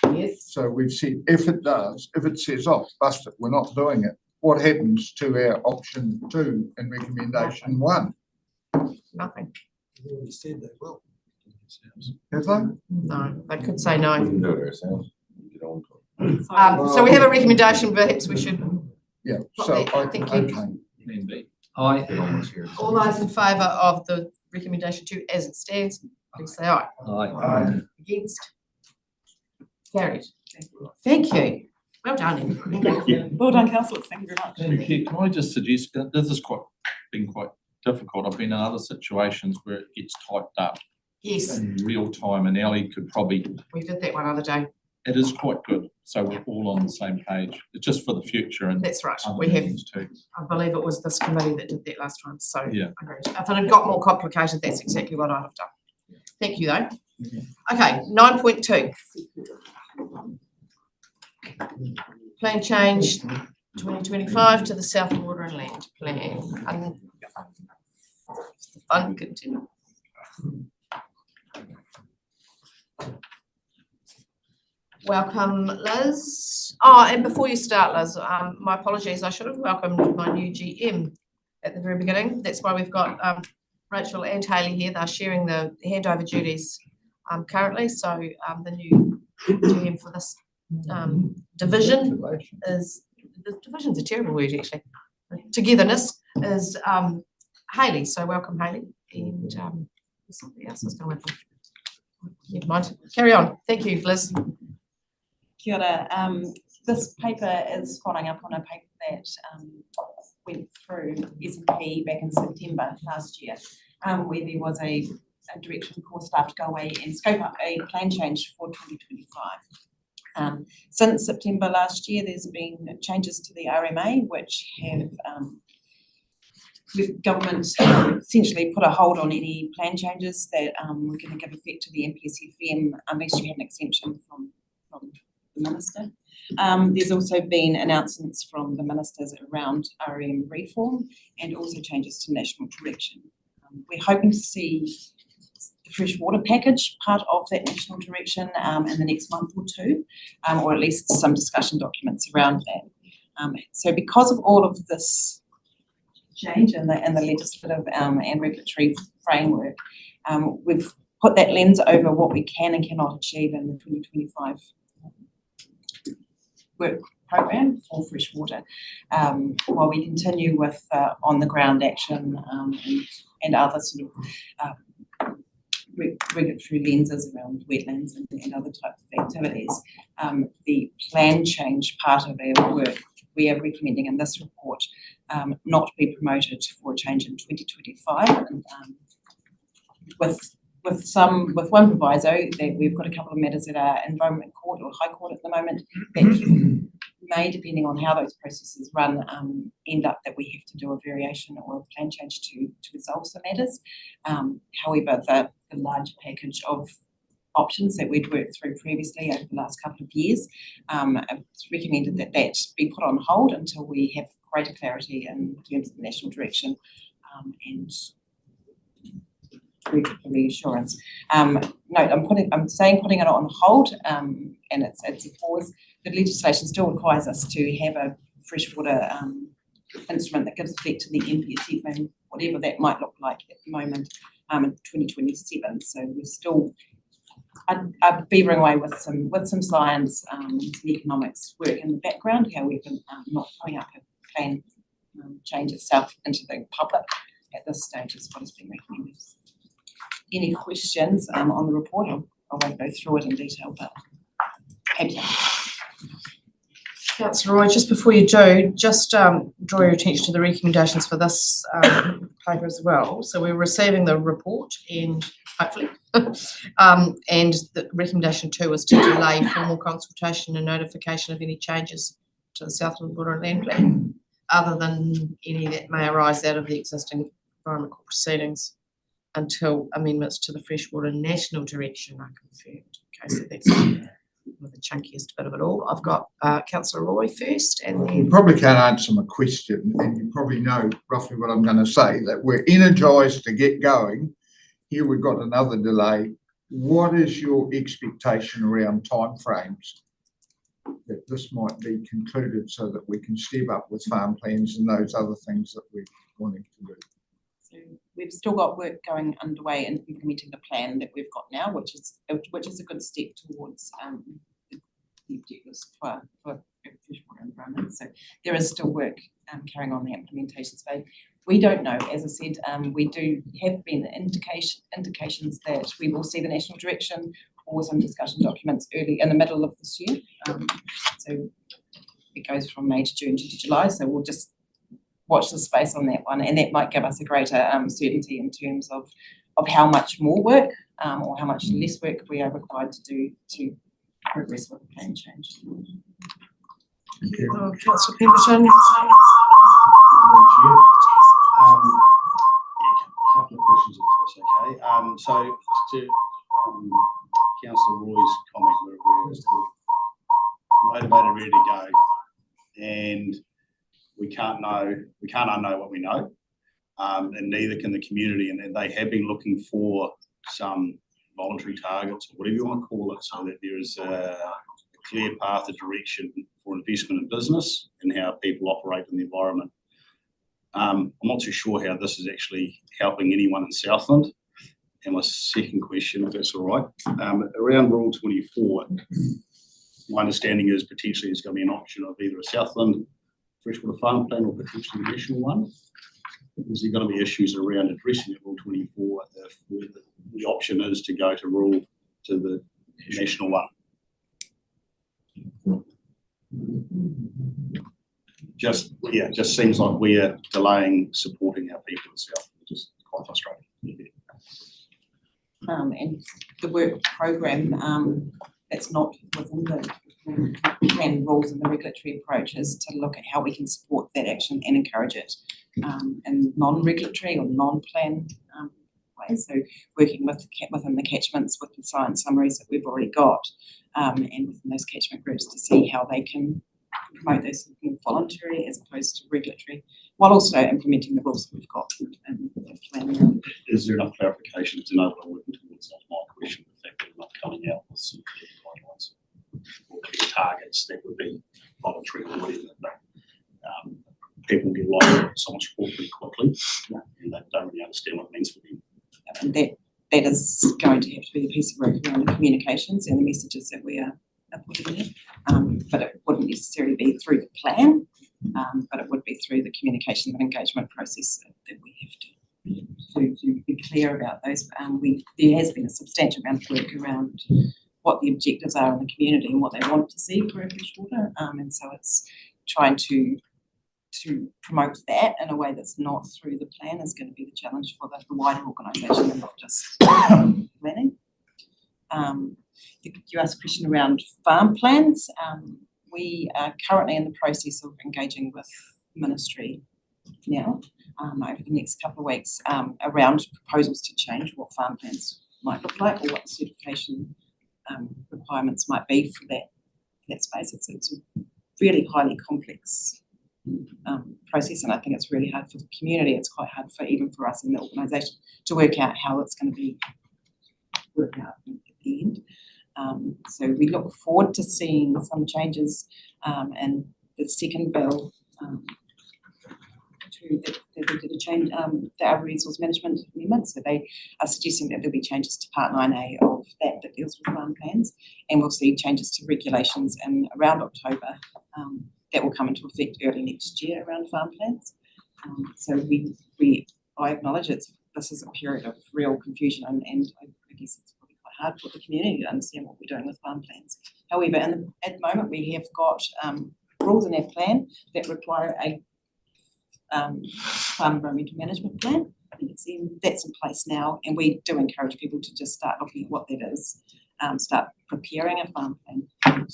Speaker 4: Anne?
Speaker 1: Yes.
Speaker 4: So we've said, if it does, if it says, oh, bust it, we're not doing it, what happens to our option 2 and recommendation 1?
Speaker 1: Nothing.
Speaker 11: You already said they will.
Speaker 4: Have they?
Speaker 1: No, they could say
Speaker 6: We
Speaker 1: no.
Speaker 6: can do it ourselves. Get on to it.
Speaker 1: So we have a recommendation, perhaps we should,
Speaker 4: Yeah,
Speaker 1: Got
Speaker 4: so,
Speaker 1: that, thank you.
Speaker 4: okay.
Speaker 8: Then B. Aye.
Speaker 6: Get on this here.
Speaker 1: all those in favour of the recommendation 2 as it stands, please say aye.
Speaker 8: Aye.
Speaker 1: Against? Carried. Thank you. Well done.
Speaker 2: Well done, councillors, thank you very much.
Speaker 5: Thank you. Can I just suggest, this has been quite difficult. I've been in other situations where it gets typed up
Speaker 1: Yes,
Speaker 5: in real time, and Ellie could probably,
Speaker 1: we did that one other day.
Speaker 5: it is quite good. So we're all on the same page. It's just for the future and
Speaker 1: That's right.
Speaker 5: other
Speaker 1: We have,
Speaker 5: meetings too.
Speaker 1: I believe it was this committee that did that last time, so.
Speaker 5: Yeah.
Speaker 1: agreed. If it had got more complicated, that's exactly what I'd have done. Thank you, though. Okay, 9.2. Plan change 2025 to the South Water and Land Plan. Fun continue. Welcome, Liz. Oh, and before you start, Liz, my apologies. I should have welcomed my new GM at the very beginning. That's why we've got Rachel and Hayley here. They're sharing the handover duties currently. So the new GM for this division is, the division's a terrible word actually. Togetherness is Hayley. So welcome, Hayley. And something else is going to happen. Never mind. Carry on. Thank you, Liz.
Speaker 15: Kia ora. This paper is following up on a paper that went through S&P back in September last year, where there was a direction for staff to go away and scope up a plan change for 2025. Since September last year, there's been changes to the RMA, which have with government essentially put a hold on any plan changes that were going to give effect to the NPSFM unless you had an exemption from the minister. There's also been announcements from the ministers around RM reform and also changes to national direction. We're hoping to see the freshwater package part of that national direction in the next month or two, or at least some discussion documents around that. So because of all of this change in the legislative and regulatory framework, we've put that lens over what we can and cannot achieve in the 2025 work program for freshwater, while we continue with on-the-ground action and other sort of regulatory lenses around wetlands and other types of activities. The plan change part of our work, we are recommending in this report not to be promoted for a change in 2025, and with one proviso that we've got a couple of matters at our Environment Court or High Court at the moment that may, depending on how those processes run, end up that we have to do a variation or a plan change to resolve some matters. However, the larger package of options that we'd worked through previously over the last couple of years, it's recommended that that be put on hold until we have greater clarity in terms of the national direction and reassurance. Note, I'm saying putting it on hold, and it's a pause. The legislation still requires us to have a freshwater instrument that gives effect to the NPSF and whatever that might look like at the moment in 2027. So we're still beavering away with some science, some economics work in the background. However, not putting up a plan change itself into the public at this stage is what has been recommended. Any questions on the report? I won't go through it in detail, but happy to.
Speaker 1: Councillor Roy, just before you do, just draw your attention to the recommendations for this paper as well. So we're receiving the report and hopefully, and the recommendation 2 is to delay formal consultation and notification of any changes to the Southland Water and Land Plan, other than any that may arise out of the existing Environment Court proceedings until amendments to the Freshwater National Direction are confirmed. Okay, so that's the chunkiest bit of it all. I've got Councillor Roy first, and then
Speaker 4: You probably can't answer my question, and you probably know roughly what I'm going to say, that we're energised to get going. Here we've got another delay. What is your expectation around timeframes that this might be concluded so that we can step up with farm plans and those other things that we're wanting to do?
Speaker 15: So we've still got work going underway in implementing the plan that we've got now, which is a good step towards the objectives for freshwater environment. So there is still work carrying on the implementation space. We don't know, as I said, we do have been indications that we will see the national direction or some discussion documents early in the middle of this year. So it goes from May to June to July. So we'll just watch the space on that one, and that might give us a greater certainty in terms of how much more work or how much less work we are required to do to progress with the plan change.
Speaker 1: Thank you. Councillor Pemberton.
Speaker 10: A couple of questions, if that's okay. So to Councillor Roy's comment, we're still motivated, ready to go, and we can't unknow what we know, and neither can the community. And they have been looking for some voluntary targets, or whatever you want to call it, so that there is a clear path of direction for investment in business and how people operate in the environment. I'm not too sure how this is actually helping anyone in Southland. And my second question, if that's all right, around Rule 24, my understanding is potentially there's going to be an option of either a Southland freshwater farm plan or potentially a national one. Is there going to be issues around addressing Rule 24 if the option is to go to the national one? Just seems like we're delaying supporting our people in South, which is quite frustrating.
Speaker 15: And the work program that's not within the plan rules and the regulatory approach is to look at how we can support that action and encourage it in non-regulatory or non-plan ways. So working within the catchments with the science summaries that we've already got, and within those catchment groups to see how they can promote those voluntary as opposed to regulatory, while also implementing the rules that we've got in the plan.
Speaker 10: Is there enough clarification to know what I'm working towards? That's my question. The fact that we're not coming out with some clear guidelines or clear targets that would be voluntary or whatever. People get lost in so much support pretty quickly, and they don't really understand what it means for them.
Speaker 15: And that is going to have to be a piece of work around the communications and the messages that we are putting in. But it wouldn't necessarily be through the plan, but it would be through the communication and engagement process that we have to be clear about those. There has been a substantial amount of work around what the objectives are in the community and what they want to see for freshwater. And so it's trying to promote that in a way that's not through the plan is going to be the challenge for the wider organisation and not just planning. You asked a question around farm plans. We are currently in the process of engaging with Ministry now over the next couple of weeks around proposals to change what farm plans might look like or what the certification requirements might be for that space. It's a really highly complex process, and I think it's really hard for the community. It's quite hard even for us in the organisation to work out how it's going to be worked out at the end. So we look forward to seeing some changes and the second bill that they did a change, the Our Resource Management Amendment. So they are suggesting that there'll be changes to Part 9A of that deals with farm plans, and we'll see changes to regulations in around October that will come into effect early next year around farm plans. So I acknowledge this is a period of real confusion, and I guess it's probably quite hard for the community to understand what we're doing with farm plans. However, at the moment we have got rules in our plan that require a farm environmental management plan. That's in place now, and we do encourage people to just start looking at what that is, start preparing a farm plan,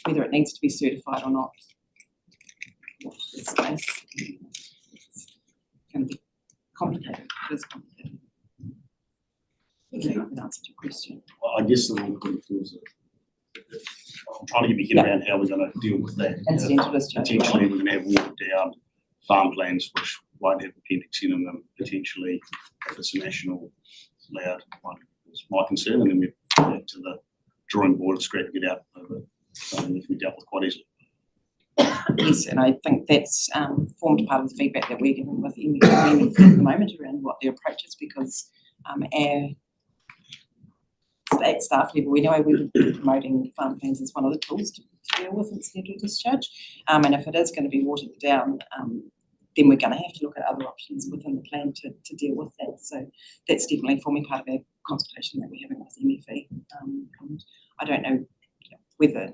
Speaker 15: whether it needs to be certified or not. Watch this space. It's going to be complicated. It is complicated. Okay, that answered your question.
Speaker 10: Well, I guess the one point is I'm trying to get my head around how we're going to deal with that.
Speaker 15: Incidental discharge.
Speaker 10: Potentially, we're going to have watered down farm plans which won't have appendix in them. Potentially, if it's a national allowed one, is my concern, and then we go back to the drawing board and scrape it out over something that can be dealt with quite easily.
Speaker 15: Yes, and I think that's formed part of the feedback that we're giving with MEF at the moment around what their approach is, because at staff level, we know we've been promoting farm plans as one of the tools to deal with incidental discharge. And if it is going to be watered down, then we're going to have to look at other options within the plan to deal with that. So that's definitely forming part of our consultation that we're having with MEF. And I don't know whether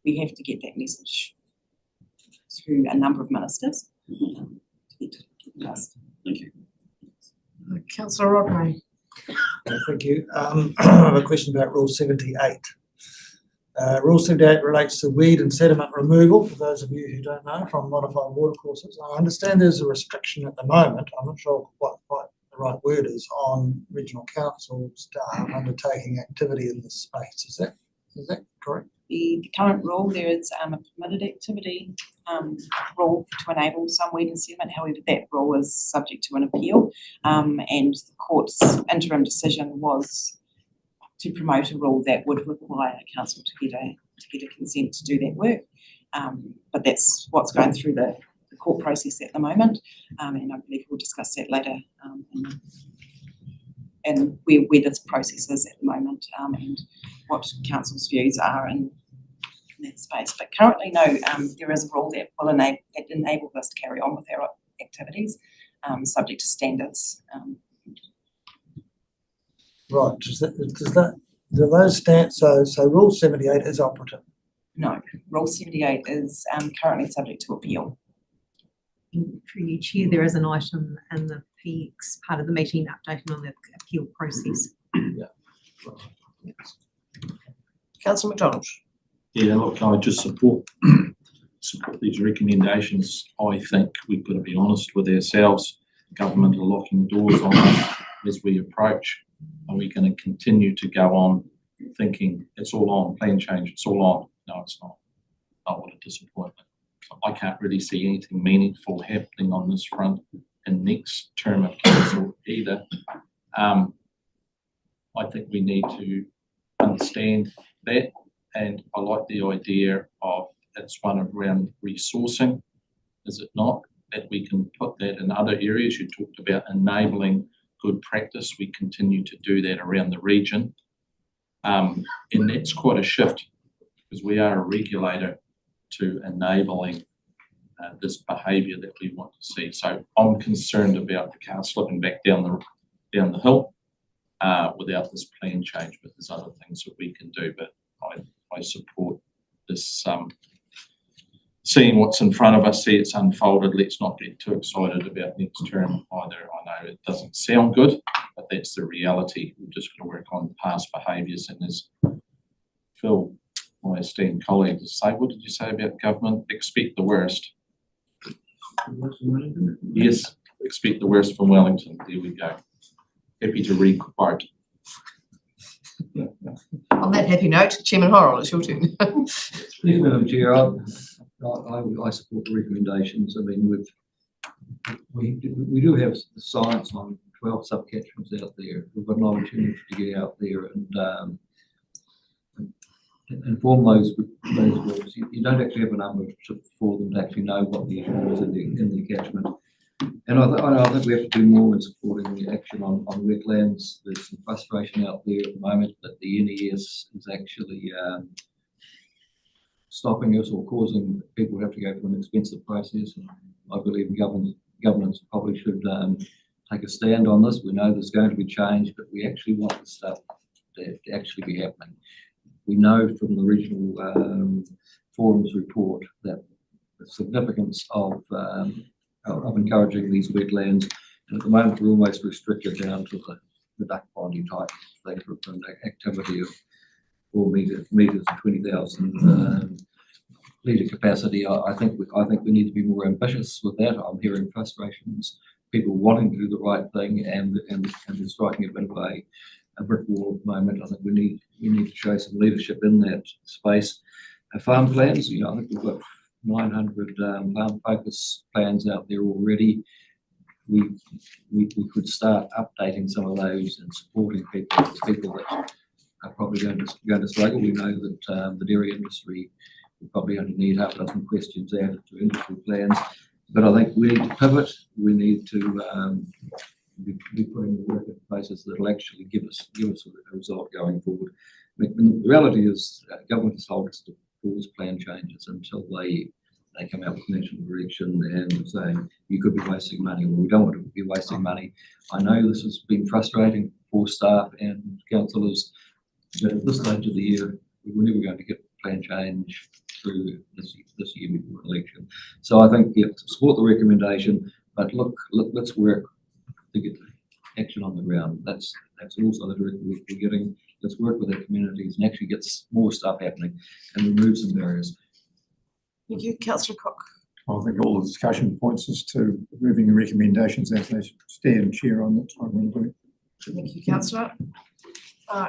Speaker 15: we have to get that message to a number of ministers to get passed.
Speaker 10: Thank you.
Speaker 1: Councillor Rodney.
Speaker 11: Thank you. I have a question about Rule 78. Rule 78 relates to weed and sediment removal, for those of you who don't know, from modified watercourses. I understand there's a restriction at the moment, I'm not sure what the right word is, on regional councils undertaking activity in this space. Is that correct?
Speaker 15: The current rule, there is a permitted activity rule to enable some weed and sediment. However, that rule is subject to an appeal, and the court's interim decision was to promote a rule that would require a council to get a consent to do that work. But that's what's going through the court process at the moment, and I believe we'll discuss that later, and where this process is at the moment, and what council's views are in that space. But currently, no, there is a rule that will enable us to carry on with our activities, subject to standards.
Speaker 11: Right. Do those stand? So Rule 78 is operative.
Speaker 15: No, Rule 78 is currently subject to appeal.
Speaker 16: Through you, Chair, there is an item in the PX part of the meeting updating on the appeal process.
Speaker 5: Yeah.
Speaker 1: Councillor McDonald.
Speaker 5: Yeah, look, I just support these recommendations. I think we've got to be honest with ourselves. Government are locking doors on us as we approach. Are we going to continue to go on thinking it's all on, plan change, it's all on? No, it's not. Oh, what a disappointment. So I can't really see anything meaningful happening on this front in next term of council either. I think we need to understand that, and I like the idea of it's one around resourcing, is it not? That we can put that in other areas. You talked about enabling good practice. We continue to do that around the region. And that's quite a shift, because we are a regulator to enabling this behaviour that we want to see. So I'm concerned about the car slipping back down the hill without this plan change, but there's other things that we can do. But I support this, seeing what's in front of us, see it's unfolded. Let's not get too excited about next term either. I know it doesn't sound good, but that's the reality. We've just got to work on past behaviours. And as Phil, my esteemed colleague, say, what did you say about government? Expect the worst. Yes, expect the worst from Wellington. There we go. Happy to re-quote.
Speaker 1: On that happy note, Chairman Horrell, it's your turn.
Speaker 8: Yes, Madam Chair, I support the recommendations. I mean, we do have the science on 12 subcatchments out there. We've got an opportunity to get out there and inform those groups. You don't actually have a number for them to actually know what the issue is in the catchment. And I think we have to do more in supporting the action on wetlands. There's some frustration out there at the moment that the NES is actually stopping us or causing people to have to go through an expensive process. And I believe governments probably should take a stand on this. We know there's going to be change, but we actually want this stuff to actually be happening. We know from the regional forums report that the significance of encouraging these wetlands, and at the moment we're almost restricted down to the duck ponding type thing for an activity of 4 meters and 20,000 litre capacity. I think we need to be more ambitious with that. I'm hearing frustrations, people wanting to do the right thing and they're striking a bit of a brick wall at the moment. I think we need to show some leadership in that space. Farm plans, I think we've got 900 farm focus plans out there already. We could start updating some of those and supporting people that are probably going to struggle. We know that the dairy industry will probably only need half a dozen questions added to industry plans. But I think we need to pivot. We need to be putting the work in places that will actually give us a result going forward. I mean, the reality is government has told us to pause plan changes until they come out with national direction and saying you could be wasting money, or we don't want to be wasting money. I know this has been frustrating for staff and councillors, but at this stage of the year, we're never going to get plan change through this year before election. So I think, yeah, support the recommendation, but let's work to get action on the ground. That's also the direction we're getting. Let's work with our communities and actually get more stuff happening and remove some barriers.
Speaker 1: Thank you, Councillor Cook.
Speaker 12: I think all the discussion points us to moving the recommendations as they stand. Chair, on that I'm going to do.
Speaker 1: Thank you, Councillor.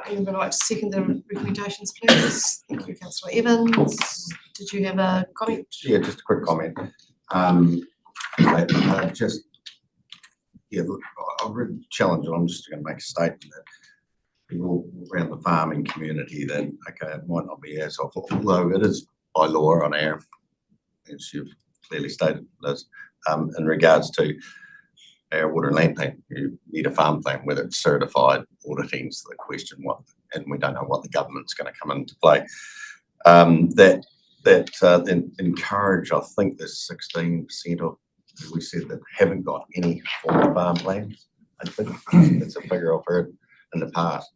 Speaker 1: Anyone would like to second the recommendations, please? Thank you, Councillor Evans. Did you have a comment?
Speaker 6: Yeah, just a quick comment. Look, I've read the challenge, and I'm just going to make a statement that people around the farming community that, okay, it might not be as awful, although it is by law on our, as you've clearly stated, Liz, in regards to our water and land plan. You need a farm plan, whether it's certified, auditing's the question, and we don't know what the government's going to come into play. Then encourage, I think there's 16% of, we said, that haven't got any form of farm plans. I think that's a figure I've heard in the past.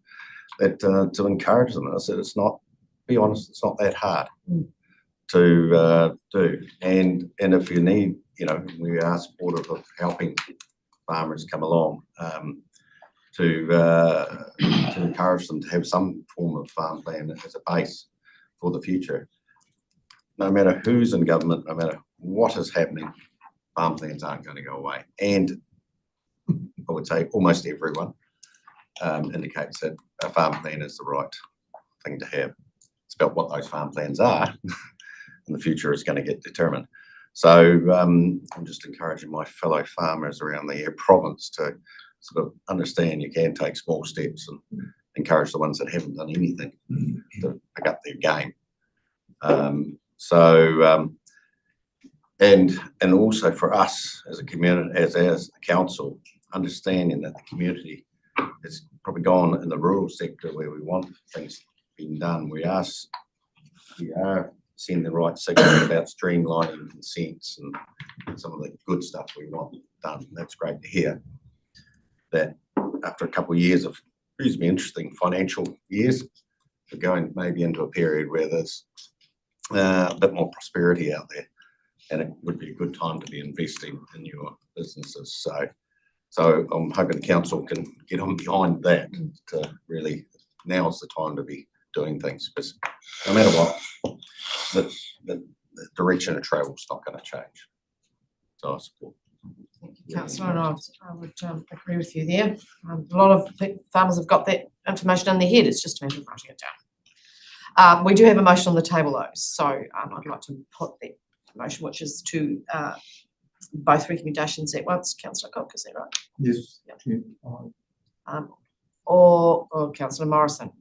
Speaker 6: That to encourage them, I said, it's not, be honest, it's not that hard to do. And if you need, we are supportive of helping farmers come along to encourage them to have some form of farm plan as a base for the future. No matter who's in government, no matter what is happening, farm plans aren't going to go away. And I would say almost everyone indicates that a farm plan is the right thing to have. It's about what those farm plans are in the future is going to get determined. So I'm just encouraging my fellow farmers around the Eyre province to sort of understand you can take small steps and encourage the ones that haven't done anything to pick up their game. And also for us as a community, as a council, understanding that the community has probably gone in the rural sector where we want things being done. We are seeing the right signal about streamlining consents and some of the good stuff we want done. That's great to hear. That after a couple of years of reasonably interesting financial years, we're going maybe into a period where there's a bit more prosperity out there, and it would be a good time to be investing in your businesses. So I'm hoping the council can get on behind that to really, now's the time to be doing things, because no matter what, the direction of travel is not going to change. So I support.
Speaker 1: Thank you, Councillor, and I would agree with you there. A lot of farmers have got that information in their head, it's just a matter of writing it down. We do have a motion on the table though, so I'd like to put that motion, which is to both recommendations at once. Councillor Cook, is that right?
Speaker 12: Yes.
Speaker 1: Or Councillor Morrison?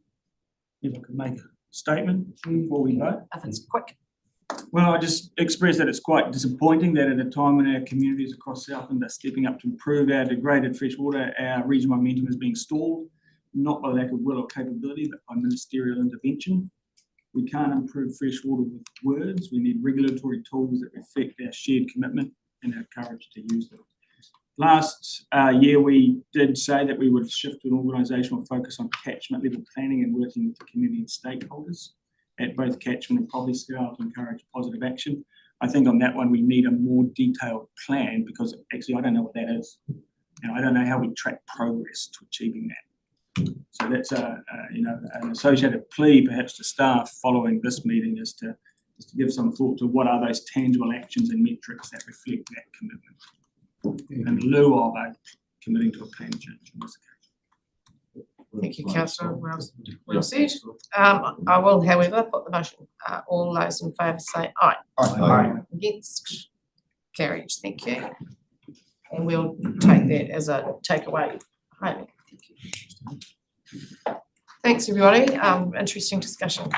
Speaker 7: If I could make a statement before we vote.
Speaker 1: If it's quick.
Speaker 7: Well, I just express that it's quite disappointing that at a time when our communities across Southland are stepping up to improve our degraded fresh water, our regional momentum is being stalled, not by lack of will or capability, but by ministerial intervention. We can't improve fresh water with words. We need regulatory tools that reflect our shared commitment and our courage to use them. Last year, we did say that we would shift to an organisational focus on catchment level planning and working with the community and stakeholders at both catchment and property scale to encourage positive action. I think on that one, we need a more detailed plan, because actually I don't know what that is. And I don't know how we track progress to achieving that. So that's an associated plea perhaps to staff following this meeting is to give some thought to what are those tangible actions and metrics that reflect that commitment in lieu of committing to a plan change in this case.
Speaker 1: Thank you, Councillor. Well said. I will, however, put the motion. All those in favour say aye.
Speaker 4: Aye.
Speaker 1: Against? Carried. Thank you. And we'll take that as a takeaway home. Thank you. Thanks, everybody. Interesting discussion.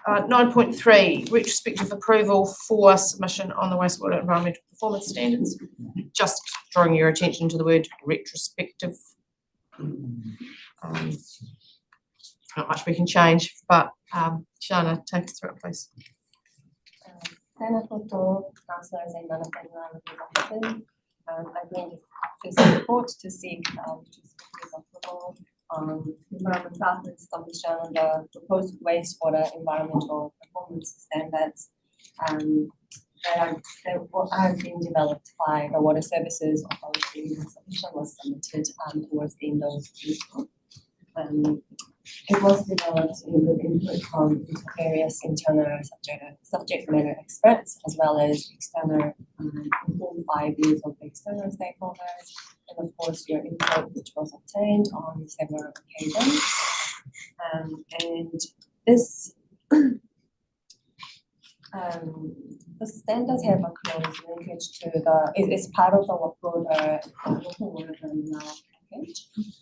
Speaker 1: 9.3, retrospective approval for submission on the wastewater environmental performance standards. Just drawing your attention to the word retrospective. Not much we can change, but Shana, take us through it, please.
Speaker 17: Tēnā koutou, councillors and non-affiliated representatives. I bring this report to seek retrospective approval on Environment Southland's submission on the proposed wastewater environmental performance standards that have been developed by the Water Services Authority. The submission was submitted towards the end of April. It was developed with input from various internal subject matter experts, as well as external informed by views of the external stakeholders, and of course your input, which was obtained on several occasions. And this the standards have a close linkage to it's part of the broader local water terminal package.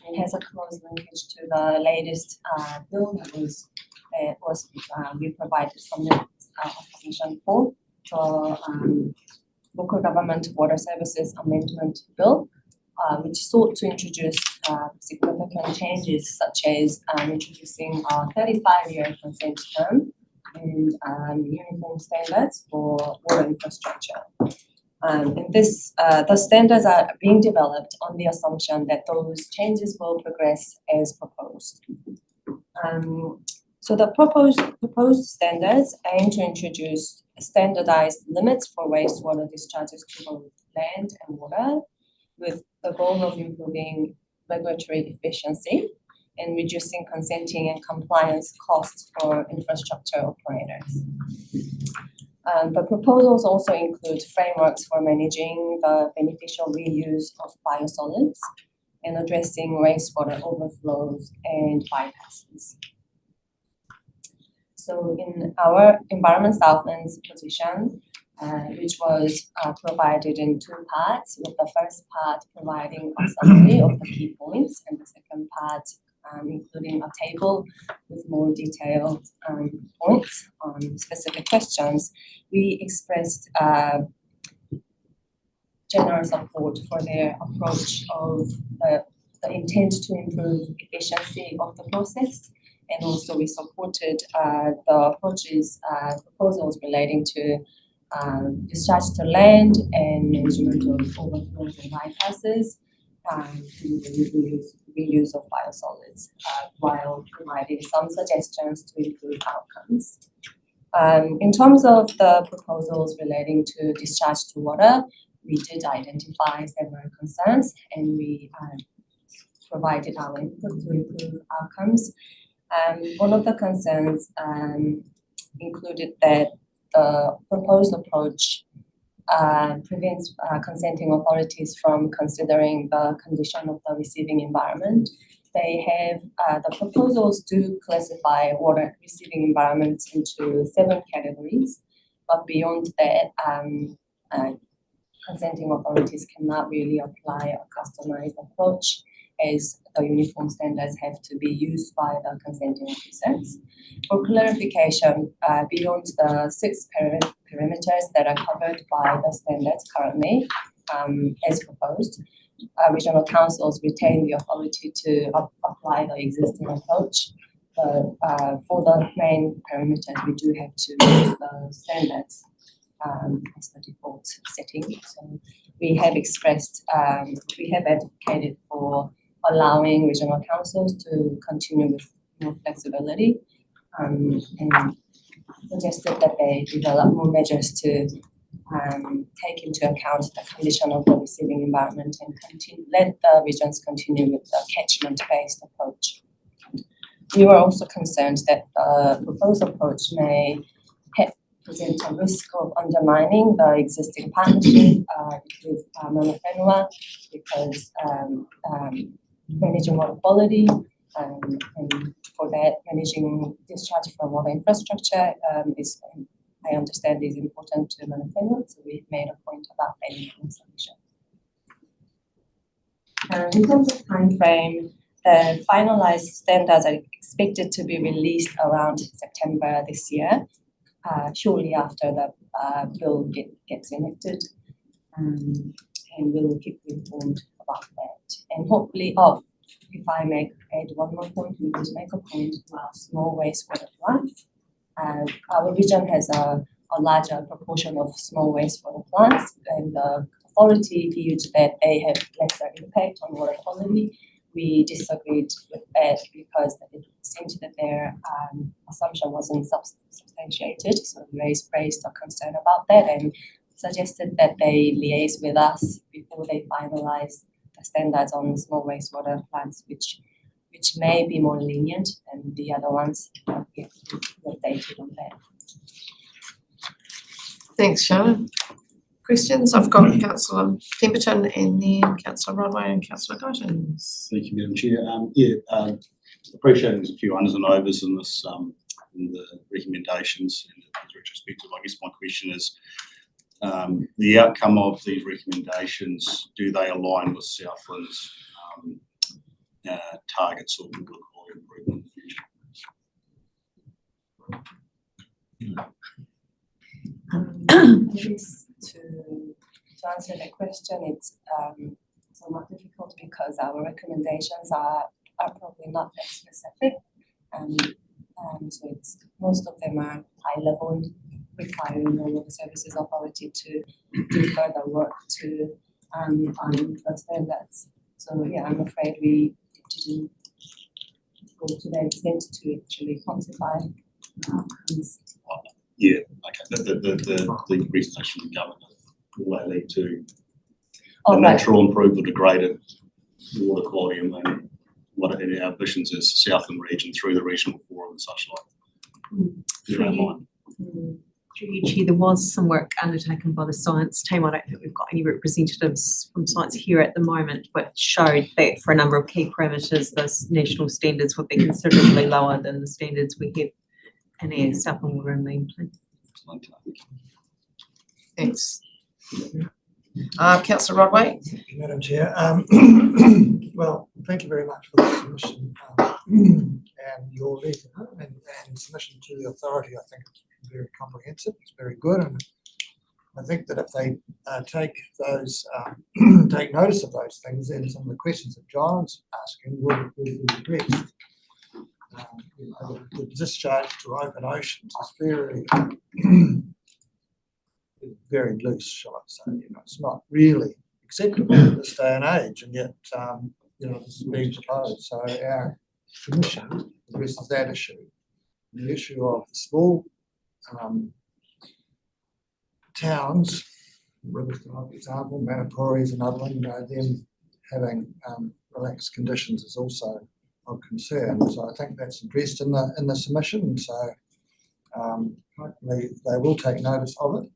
Speaker 17: It has a close linkage to the latest bill that we provided some submission for local government water services amendment bill, which sought to introduce significant changes, such as introducing a 35-year consent term and uniform standards for water infrastructure. And the standards are being developed on the assumption that those changes will progress as proposed. So the proposed standards aim to introduce standardized limits for wastewater discharges to both land and water, with the goal of improving regulatory efficiency and reducing consenting and compliance costs for infrastructure operators. The proposals also include frameworks for managing the beneficial reuse of biosolids and addressing wastewater overflows and bypasses. So in our Environment Southland's position, which was provided in two parts, with the first part providing a summary of the key points, and the second part including a table with more detailed points on specific questions. We expressed general support for their approach of the intent to improve efficiency of the process, and also we supported the approaches proposals relating to discharge to land and management of overflows and bypasses, to reuse of biosolids while providing some suggestions to improve outcomes. In terms of the proposals relating to discharge to water, we did identify several concerns and we provided our input to improve outcomes. One of the concerns included that the proposed approach prevents consenting authorities from considering the condition of the receiving environment. They have, the proposals do classify water receiving environments into 7 categories, but beyond that, consenting authorities cannot really apply a customized approach, as the uniform standards have to be used by the consenting officers. For clarification, beyond the 6 parameters that are covered by the standards currently, as proposed, regional councils retain the authority to apply the existing approach. But for the main parameters, we do have to use the standards as the default setting. So we have expressed, we have advocated for allowing regional councils to continue with more flexibility, and suggested that they develop more measures to take into account the condition of the receiving environment and let the regions continue with the catchment-based approach. We were also concerned that the proposed approach may present a risk of undermining the existing partnership with Mana Whenua, because managing water quality and for that managing discharge from water infrastructure is, I understand, is important to Mana Whenua, so we've made a point about that in the solution. In terms of time frame, the finalized standards are expected to be released around September this year, shortly after the bill gets enacted, and we'll keep you informed about that. And hopefully, if I may add one more point, we just make a point about small wastewater plants. Our region has a larger proportion of small wastewater plants, and the authority viewed that they have lesser impact on water quality. We disagreed with that because it seemed that their assumption wasn't substantiated, so we raised a concern about that and suggested that they liaise with us before they finalize the standards on small wastewater plants, which may be more lenient than the other ones. We have to be updated on that.
Speaker 1: Thanks, Shannon. Questions? I've got Councillor Pemberton and then Councillor Rodway and Councillor Gotens.
Speaker 10: Thank you, Madam Chair. Appreciating there's a few unders and overs in this, in the recommendations and retrospective. I guess my question is, the outcome of these recommendations, do they align with Southland's targets of water quality improvement in the future?
Speaker 17: Yes, to answer that question, it's somewhat difficult because our recommendations are probably not that specific, so it's most of them are high level, requiring the Water Services Authority to do further work to on the standards. So yeah, I'm afraid we didn't go to the extent to actually quantify outcomes.
Speaker 10: Yeah, okay. The presentation from government, will they lead to the natural improvement or degraded water quality, and then what are our ambitions as Southland region through the regional forum and such like?
Speaker 16: Through you, Chair, there was some work undertaken by the science team. I don't think we've got any representatives from science here at the moment, but showed that for a number of key parameters, those national standards would be considerably lower than the standards we have in our Southland Water and Land Plan.
Speaker 1: Thanks. Councillor Rodway.
Speaker 11: Thank you, Madam Chair. Well, thank you very much for the submission and your letter and submission to the authority. I think it's very comprehensive. It's very good, and I think that if they take those, take notice of those things, then some of the questions that John's asking will be addressed. The discharge to open oceans is very loose, shall I say. It's not really acceptable in this day and age, and yet this is being proposed, so our commission addresses that issue. The issue of the small towns, Riverstone, for example, Manapuri is another one, them having relaxed conditions is also of concern. So I think that's addressed in the submission. So hopefully they will take notice of it.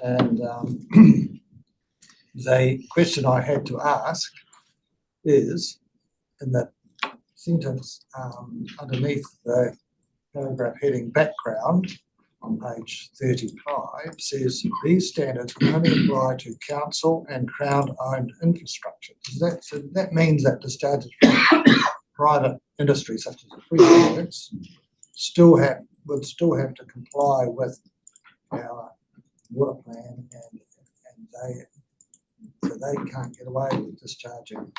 Speaker 11: And the question I had to ask is in the sentence underneath the paragraph heading background on page 35 says these standards can only apply to council and Crown-owned infrastructure. So that means that discharges from private industry such as the freeways would still have to comply with our water plan, and they can't get away with discharging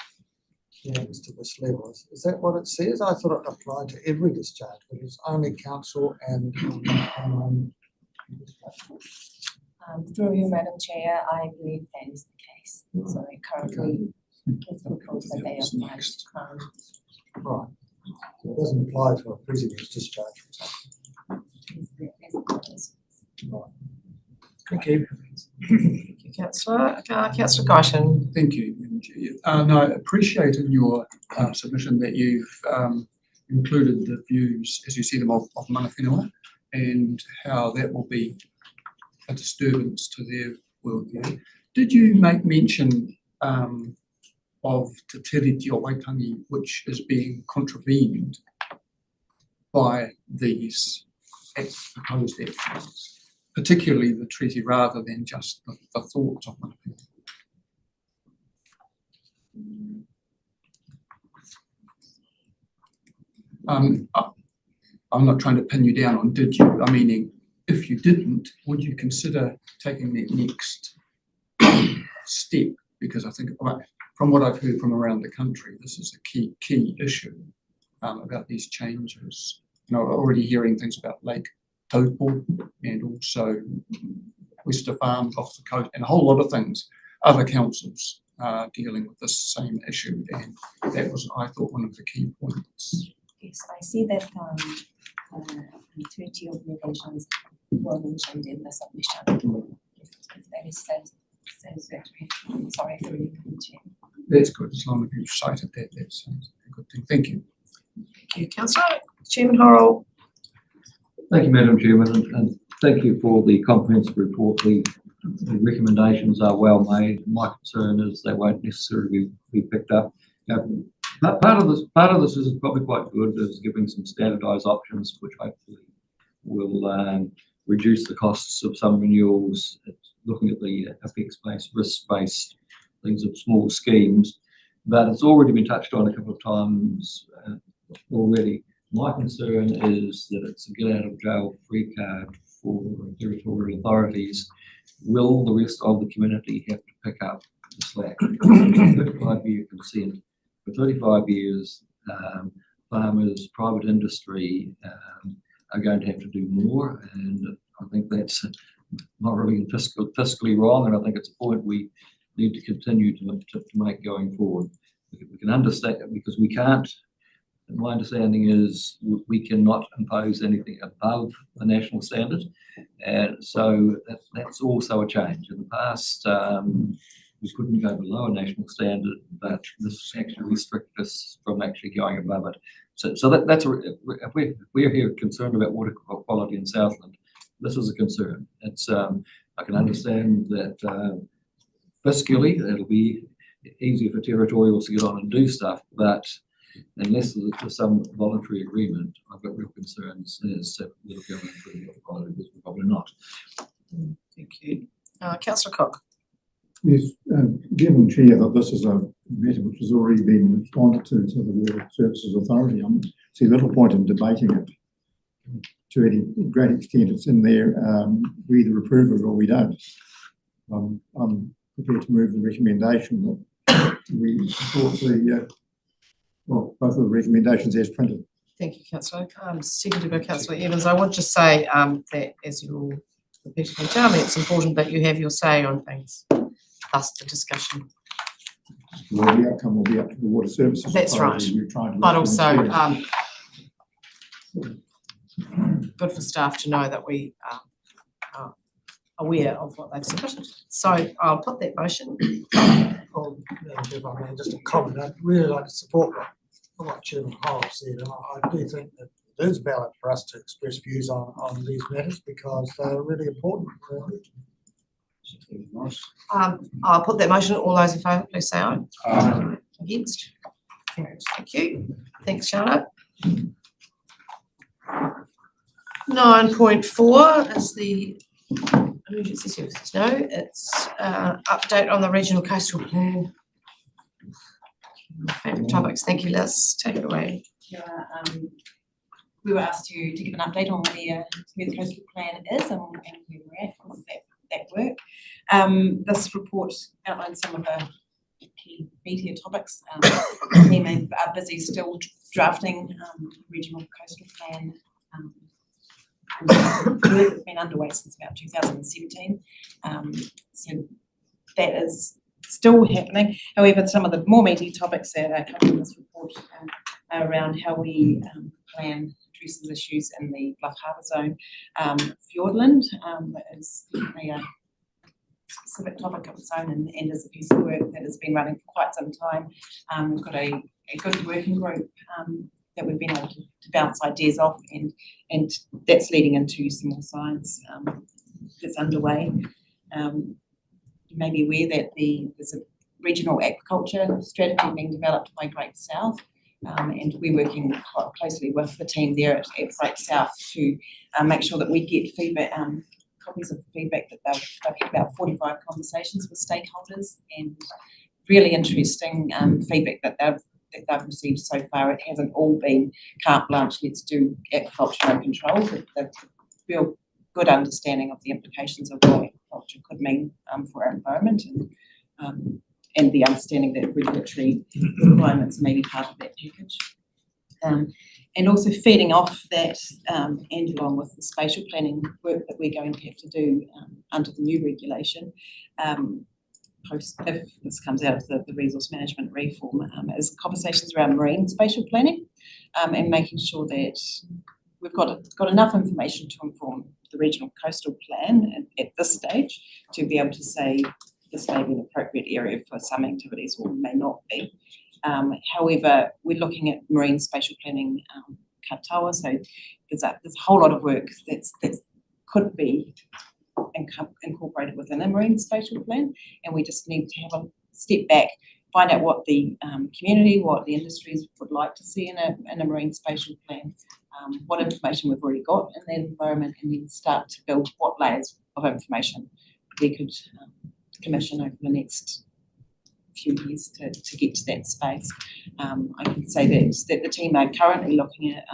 Speaker 11: things to this level. Is that what it says? I thought it applied to every discharge, but it's only council and
Speaker 17: through you, Madam Chair, I believe that is the case. So currently, it's proposed that they apply to Crown.
Speaker 11: Right. So it doesn't apply to a previous discharge. Right.
Speaker 14: Thank you.
Speaker 1: Thank you, Councillor. Councillor Goshen.
Speaker 14: Thank you, Madam Chair. No, I appreciate in your submission that you've included the views, as you see them, of mana whenua and how that will be a disturbance to their worldview. Did you make mention of Te Tiriti o Waitangi, which is being contravened by these proposed actions, particularly the treaty rather than just the thoughts of mana whenua? I'm not trying to pin you down on did you, I mean, if you didn't, would you consider taking that next step? Because I think, from what I've heard from around the country, this is a key issue about these changes. You know, already hearing things about Lake Taupo and also Wester Farms off the coast and a whole lot of things. Other councils are dealing with this same issue, and that was, I thought, one of the key points.
Speaker 17: Yes, I see that treaty obligations were mentioned in the submission. If that is satisfactory. Sorry for you, Chair.
Speaker 14: That's good, as long as you've cited that, that's a good thing. Thank you.
Speaker 1: Thank you, Councillor. Chairman Horrell.
Speaker 8: Thank you, Madam Chairman, and thank you for the comprehensive report. The recommendations are well made. My concern is they won't necessarily be picked up. Part of this is probably quite good, is giving some standardised options, which hopefully will reduce the costs of some renewals. It's looking at the effects-based, risk-based things of small schemes, but it's already been touched on a couple of times already. My concern is that it's a get-out-of-jail-free card for territorial authorities. Will the rest of the community have to pick up the slack? 35-year consent. For 35 years, farmers, private industry are going to have to do more, and I think that's not really fiscally wrong, and I think it's a point we need to continue to make going forward. We can understand, because we can't, my understanding is we cannot impose anything above the national standard, and so that's also a change. In the past, we couldn't go below a national standard, but this actually restricted us from actually going above it. So that's if we're here concerned about water quality in Southland, this is a concern. It's I can understand that fiscally it'll be easier for territorials to get on and do stuff, but unless there's some voluntary agreement, I've got real concerns as to whether we're going through water quality, because we're probably not.
Speaker 1: Thank you. Councillor Cook.
Speaker 12: Yes, given Chair that this is a matter which has already been responded to the Water Services Authority, I see little point in debating it. To any great extent, it's in there. We either approve it or we don't. I'm prepared to move the recommendation that we support both of the recommendations as printed.
Speaker 1: Thank you, Councillor. Seconded by Councillor Evans. I would just say that as you'll repeatedly tell me, it's important that you have your say on things, thus the discussion.
Speaker 12: Well, the outcome will be up to the water services.
Speaker 1: That's
Speaker 12: authority.
Speaker 1: right.
Speaker 12: We're trying to
Speaker 1: But
Speaker 12: look for
Speaker 1: also,
Speaker 12: them.
Speaker 1: good for staff to know that we are aware of what they've submitted. So I'll put that motion.
Speaker 11: Well, if I may, just a comment, I'd really like to support what Chairman Hall said, and I do think that it is valid for us to express views on these matters because they're really important for our region.
Speaker 1: I'll put that motion. All those in favour, please say aye.
Speaker 9: Aye.
Speaker 1: Against? Carried. Thank you. Thanks, Charlotte. 9.4 is the emergency services. No, it's update on the regional coastal plan. Favourite topics. Thank you, Liz. Take it away.
Speaker 15: We were asked to give an update on where the coastal plan is and where we're at with that work. This report outlines some of the key meatier topics. The team are busy still drafting regional coastal plan. The work has been underway since about 2017. So that is still happening. However, some of the more meaty topics that are covered in this report are around how we plan addresses issues in the Bluff Harbour zone. Fiordland is definitely a specific topic of its own and is a piece of work that has been running for quite some time. We've got a good working group that we've been able to bounce ideas off, and that's leading into some more science that's underway. You may be aware that there's a regional aquaculture strategy being developed by Great South, and we're working quite closely with the team there at Great South to make sure that we get feedback, copies of the feedback that they've had about 45 conversations with stakeholders, and really interesting feedback that they've received so far. It hasn't all been carte blanche, let's do aquaculture no control, but they've real good understanding of the implications of what aquaculture could mean for our environment, and the understanding that regulatory requirements may be part of that package. And also feeding off that and along with the spatial planning work that we're going to have to do under the new regulation, if this comes out of the resource management reform, is conversations around marine spatial planning, and making sure that we've got enough information to inform the regional coastal plan at this stage to be able to say this may be an appropriate area for some activities or may not be. However, we're looking at marine spatial planning katoa, so there's a whole lot of work that could be incorporated within a marine spatial plan, and we just need to have a step back, find out what the community, what the industries would like to see in a marine spatial plan, what information we've already got in that environment, and then start to build what layers of information we could commission over the next few years to get to that space. I can say that the team are currently looking at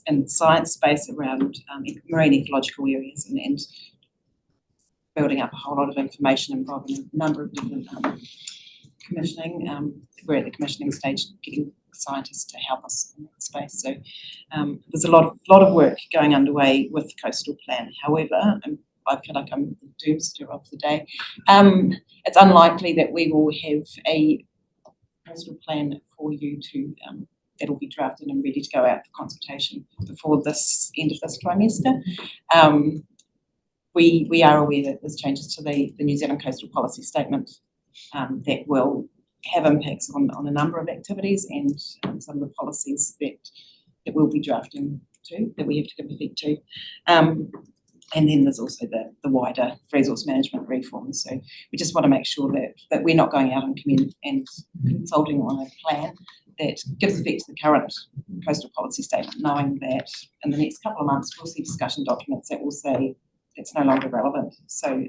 Speaker 15: in the science space around marine ecological areas and building up a whole lot of information involving a number of different commissioning. We're at the commissioning stage, getting scientists to help us in that space. So there's a lot of work going underway with the coastal plan. However, I feel like I'm the doomster of the day. It's unlikely that we will have a coastal plan for you to that'll be drafted and ready to go out for consultation before this end of this trimester. We are aware that there's changes to the New Zealand Coastal Policy Statement that will have impacts on a number of activities and some of the policies that we'll be drafting to, that we have to give effect to. And then there's also the wider resource management reform. So we just want to make sure that we're not going out and consulting on a plan that gives effect to the current coastal policy statement, knowing that in the next couple of months we'll see discussion documents that will say it's no longer relevant. So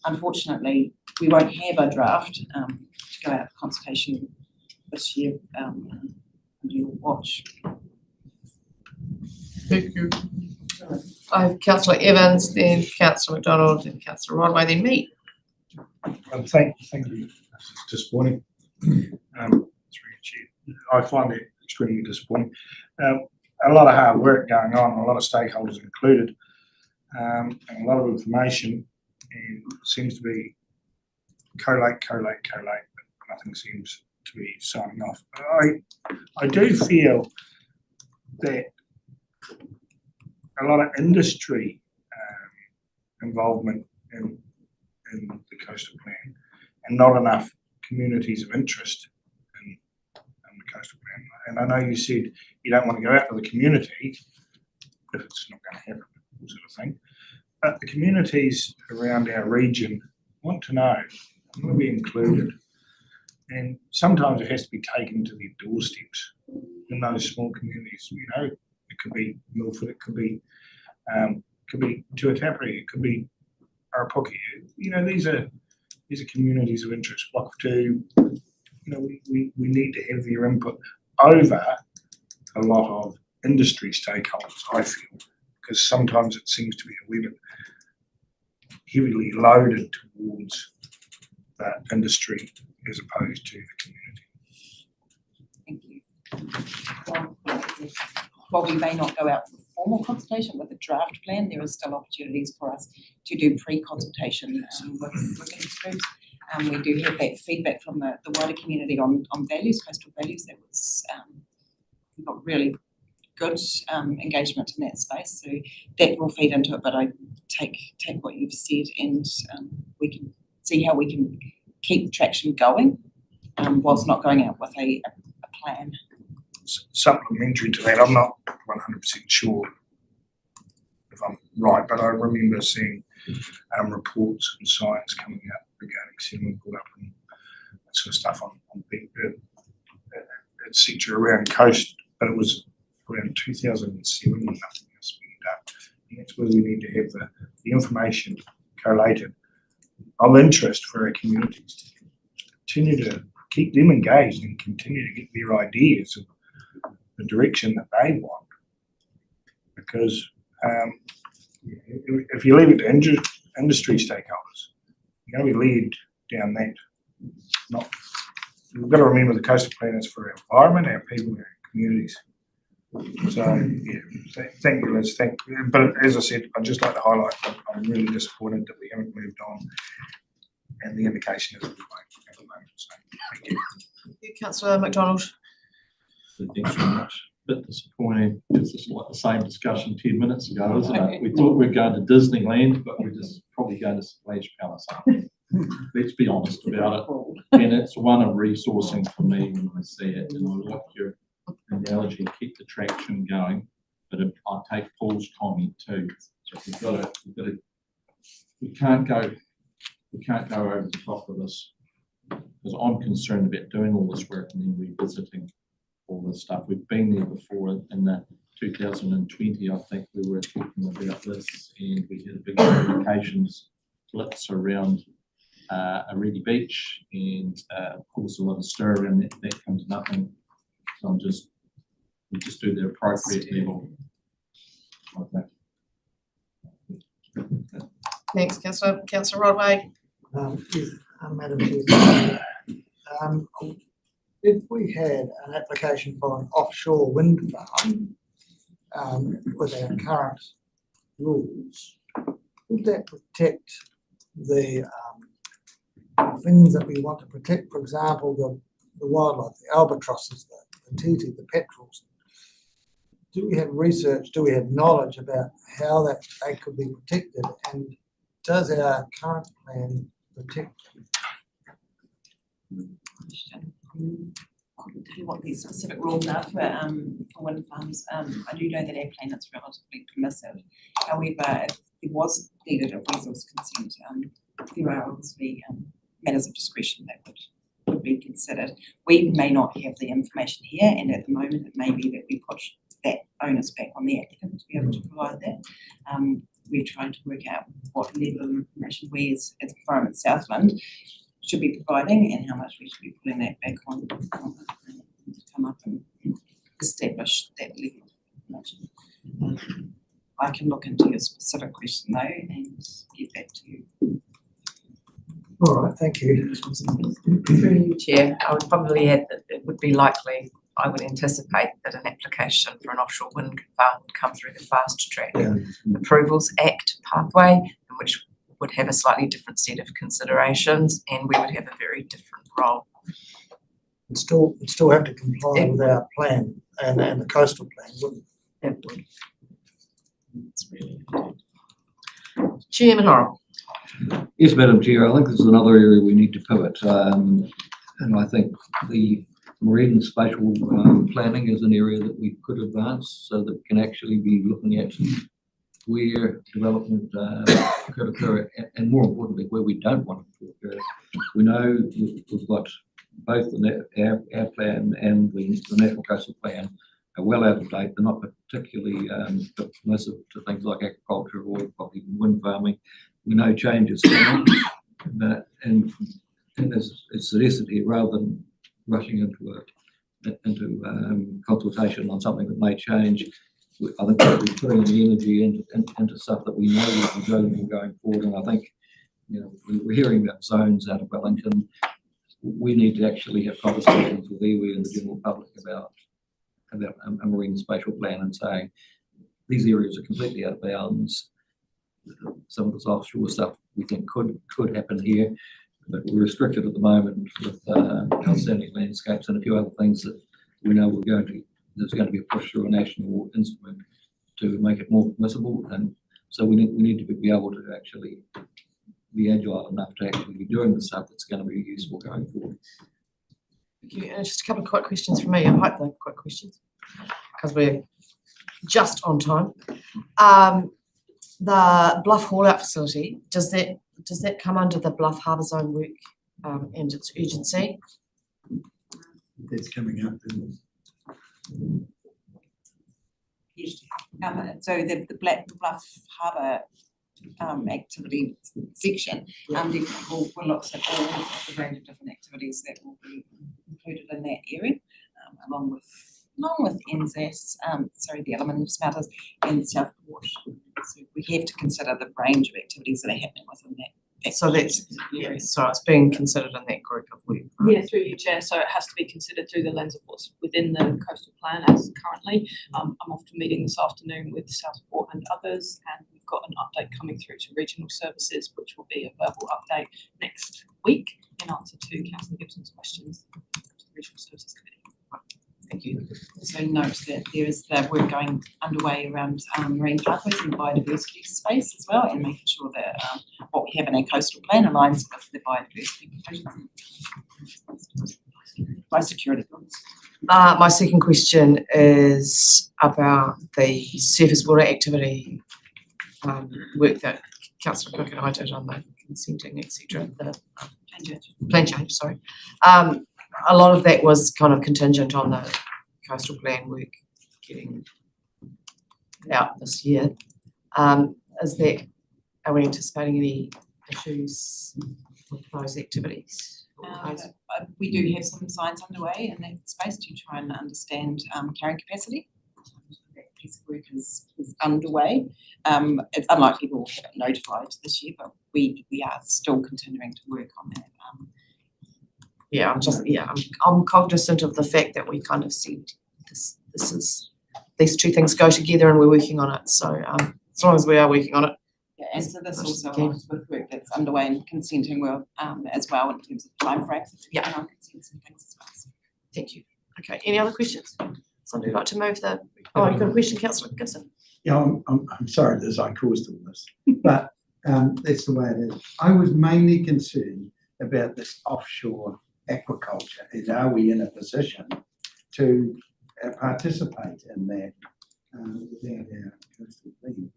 Speaker 15: unfortunately, we won't have a draft to go out for consultation this year. You'll watch.
Speaker 1: Thank you. I have Councillor Evans, then Councillor McDonald, then Councillor Rodway, then me.
Speaker 9: Thank you. It's disappointing. I find it extremely disappointing. A lot of hard work going on, a lot of stakeholders included, and a lot of information, and it seems to be collate. nothing seems to be signing off. But I do feel that a lot of industry involvement in the coastal plan and not enough communities of interest in the coastal plan. And I know you said you don't want to go out to the community if it's not going to happen, sort of thing. But the communities around our region want to know, want to be included. And sometimes it has to be taken to their doorsteps in those small communities. You know, it could be Milford, it could be Tuatapere, it could be Arapuki. You know, these are communities of interest. Block 2, you know, we need to have their input over a lot of industry stakeholders, I feel, because sometimes it seems to be a wee bit heavily loaded towards that industry as opposed to the community.
Speaker 15: Thank you. While we may not go out for formal consultation with the draft plan, there are still opportunities for us to do pre-consultation with these groups. We do have that feedback from the wider community on values, coastal values. That was we got really good engagement in that space, so that will feed into it. But I take what you've said, and we can see how we can keep traction going whilst not going out with a plan.
Speaker 9: Supplementary to that, I'm not 100% sure if I'm right, but I remember seeing reports and science coming out regarding sediment build up and that sort of stuff on etc. around coast, but it was around 2007 and nothing else being done. And that's where we need to have the information collated of interest for our communities to continue to keep them engaged and continue to get their ideas of the direction that they want. Because if you leave it to industry stakeholders, you're going to be led down that. We've got to remember the coastal plan is for our environment, our people, our communities. So yeah, thank you, Liz. But as I said, I'd just like to highlight that I'm really disappointed that we haven't moved on, and the indication is we won't at the moment. So thank you.
Speaker 1: Thank you, Councillor McDonald.
Speaker 5: Thanks very much. Bit disappointing. It's just like the same discussion 10 minutes ago, isn't it? We thought we were going to Disneyland, but we're just probably going to Splash Palace. Let's be honest about it. And it's one of resourcing for me when I see it. And I like your analogy, keep the traction going. But I take Paul's comment too. So we can't go over the top of this, because I'm concerned about doing all this work and then revisiting all this stuff. We've been there before in the 2020, I think we were talking about this, and we had a big communications blitz around Aredi Beach, and of course a lot of stir around that comes nothing. So we just do the appropriate level.
Speaker 1: Thanks, Councillor Rodway.
Speaker 11: Yes, Madam Chair. If we had an application for an offshore wind farm with our current rules, would that protect the things that we want to protect? For example, the wildlife, the albatrosses, the titi, the petrels. Do we have research? Do we have knowledge about how they could be protected? And does our current plan protect them?
Speaker 15: I couldn't tell you what these specific rules are for wind farms. I do know that our plan is relatively permissive. However, if there was needed a resource consent, there are obviously matters of discretion that would be considered. We may not have the information here, and at the moment it may be that we put that onus back on the applicant to be able to provide that. We're trying to work out what level of information we as Environment Southland should be providing and how much we should be putting that back on to come up and establish that level of information. I can look into your specific question though and get back to you.
Speaker 11: All right, thank you.
Speaker 18: Through you, Chair, I would probably add that it would be likely, I would anticipate that an application for an offshore wind farm would come through the Fast Track Approvals Act pathway, in which would have a slightly different set of considerations, and we would have a very different role
Speaker 11: It'd still have to comply with our plan and the coastal plan, wouldn't it?
Speaker 1: It would. It's really Chairman Laurel.
Speaker 8: Yes, Madam Chair, I think this is another area we need to pivot. And I think the marine and spatial planning is an area that we could advance so that we can actually be looking at where development could occur and more importantly, where we don't want it to occur. We know we've got both our plan and the National Coastal Plan are well out of date. They're not particularly permissive to things like agriculture or probably even wind farming. We know change is coming, and as suggested here, rather than rushing into consultation on something that may change, I think we'll be putting the energy into stuff that we know will be relevant going forward. And I think, you know, we're hearing about zones out of Wellington. We need to actually have conversations with iwi and the general public about a marine spatial plan and saying these areas are completely out of bounds. Some of this offshore stuff we think could happen here, but we're restricted at the moment with outstanding landscapes and a few other things that we know there's going to be a push through a national instrument to make it more permissible, and so we need to be able to actually be agile enough to actually be doing the stuff that's going to be useful going forward.
Speaker 1: Thank you. And just a couple of quick questions from me. I hope they're quick questions because we're just on time. The Bluff haul out facility, does that come under the Bluff Harbour Zone work and its urgency?
Speaker 13: That's coming up.
Speaker 15: Yes. So the Bluff Harbour activity section definitely will look at all of the range of different activities that will be included in that area, along with NZAS, the aluminium smelters and Southport. So we have to consider the range of activities that are happening within that.
Speaker 1: So that's, yeah, so it's being considered in that group of work.
Speaker 19: Yeah, through you, Chair. So it has to be considered through the lens of what's within the coastal plan as currently. I'm off to a meeting this afternoon with Southport and others, and we've got an update coming through to regional services, which will be a verbal update next week in answer to Councillor Gibson's questions to the Regional Services Committee.
Speaker 1: Thank you.
Speaker 15: So note that there is the work going underway around marine pathways and biodiversity space as well, and making sure that what we have in our coastal plan aligns with the biodiversity provisions. Biosecurity goals.
Speaker 1: My second question is about the surface water activity work that Councillor Cook and I did on the consenting, etc. The plan change, sorry. A lot of that was kind of contingent on the coastal plan work getting out this year. Are we anticipating any issues with those activities?
Speaker 15: We do have some science underway in that space to try and understand carrying capacity. That piece of work is underway. It's unlikely we'll have it notified this year, but we are still continuing to work on that.
Speaker 1: I'm cognizant of the fact that we kind of said these two things go together and we're working on it. So as long as we are working on it.
Speaker 15: Yeah, and so this also aligns with work that's underway and consenting well as well in terms of timeframes.
Speaker 1: Yeah.
Speaker 15: And consents and things as well. So.
Speaker 1: Thank you. Okay, any other questions? Somebody like to move the, oh, you've got a question, Councillor Gibson?
Speaker 13: Yeah, I'm sorry that I caused all this, but that's the way it is. I was mainly concerned about this offshore aquaculture, and are we in a position to participate in that without our coastal plan?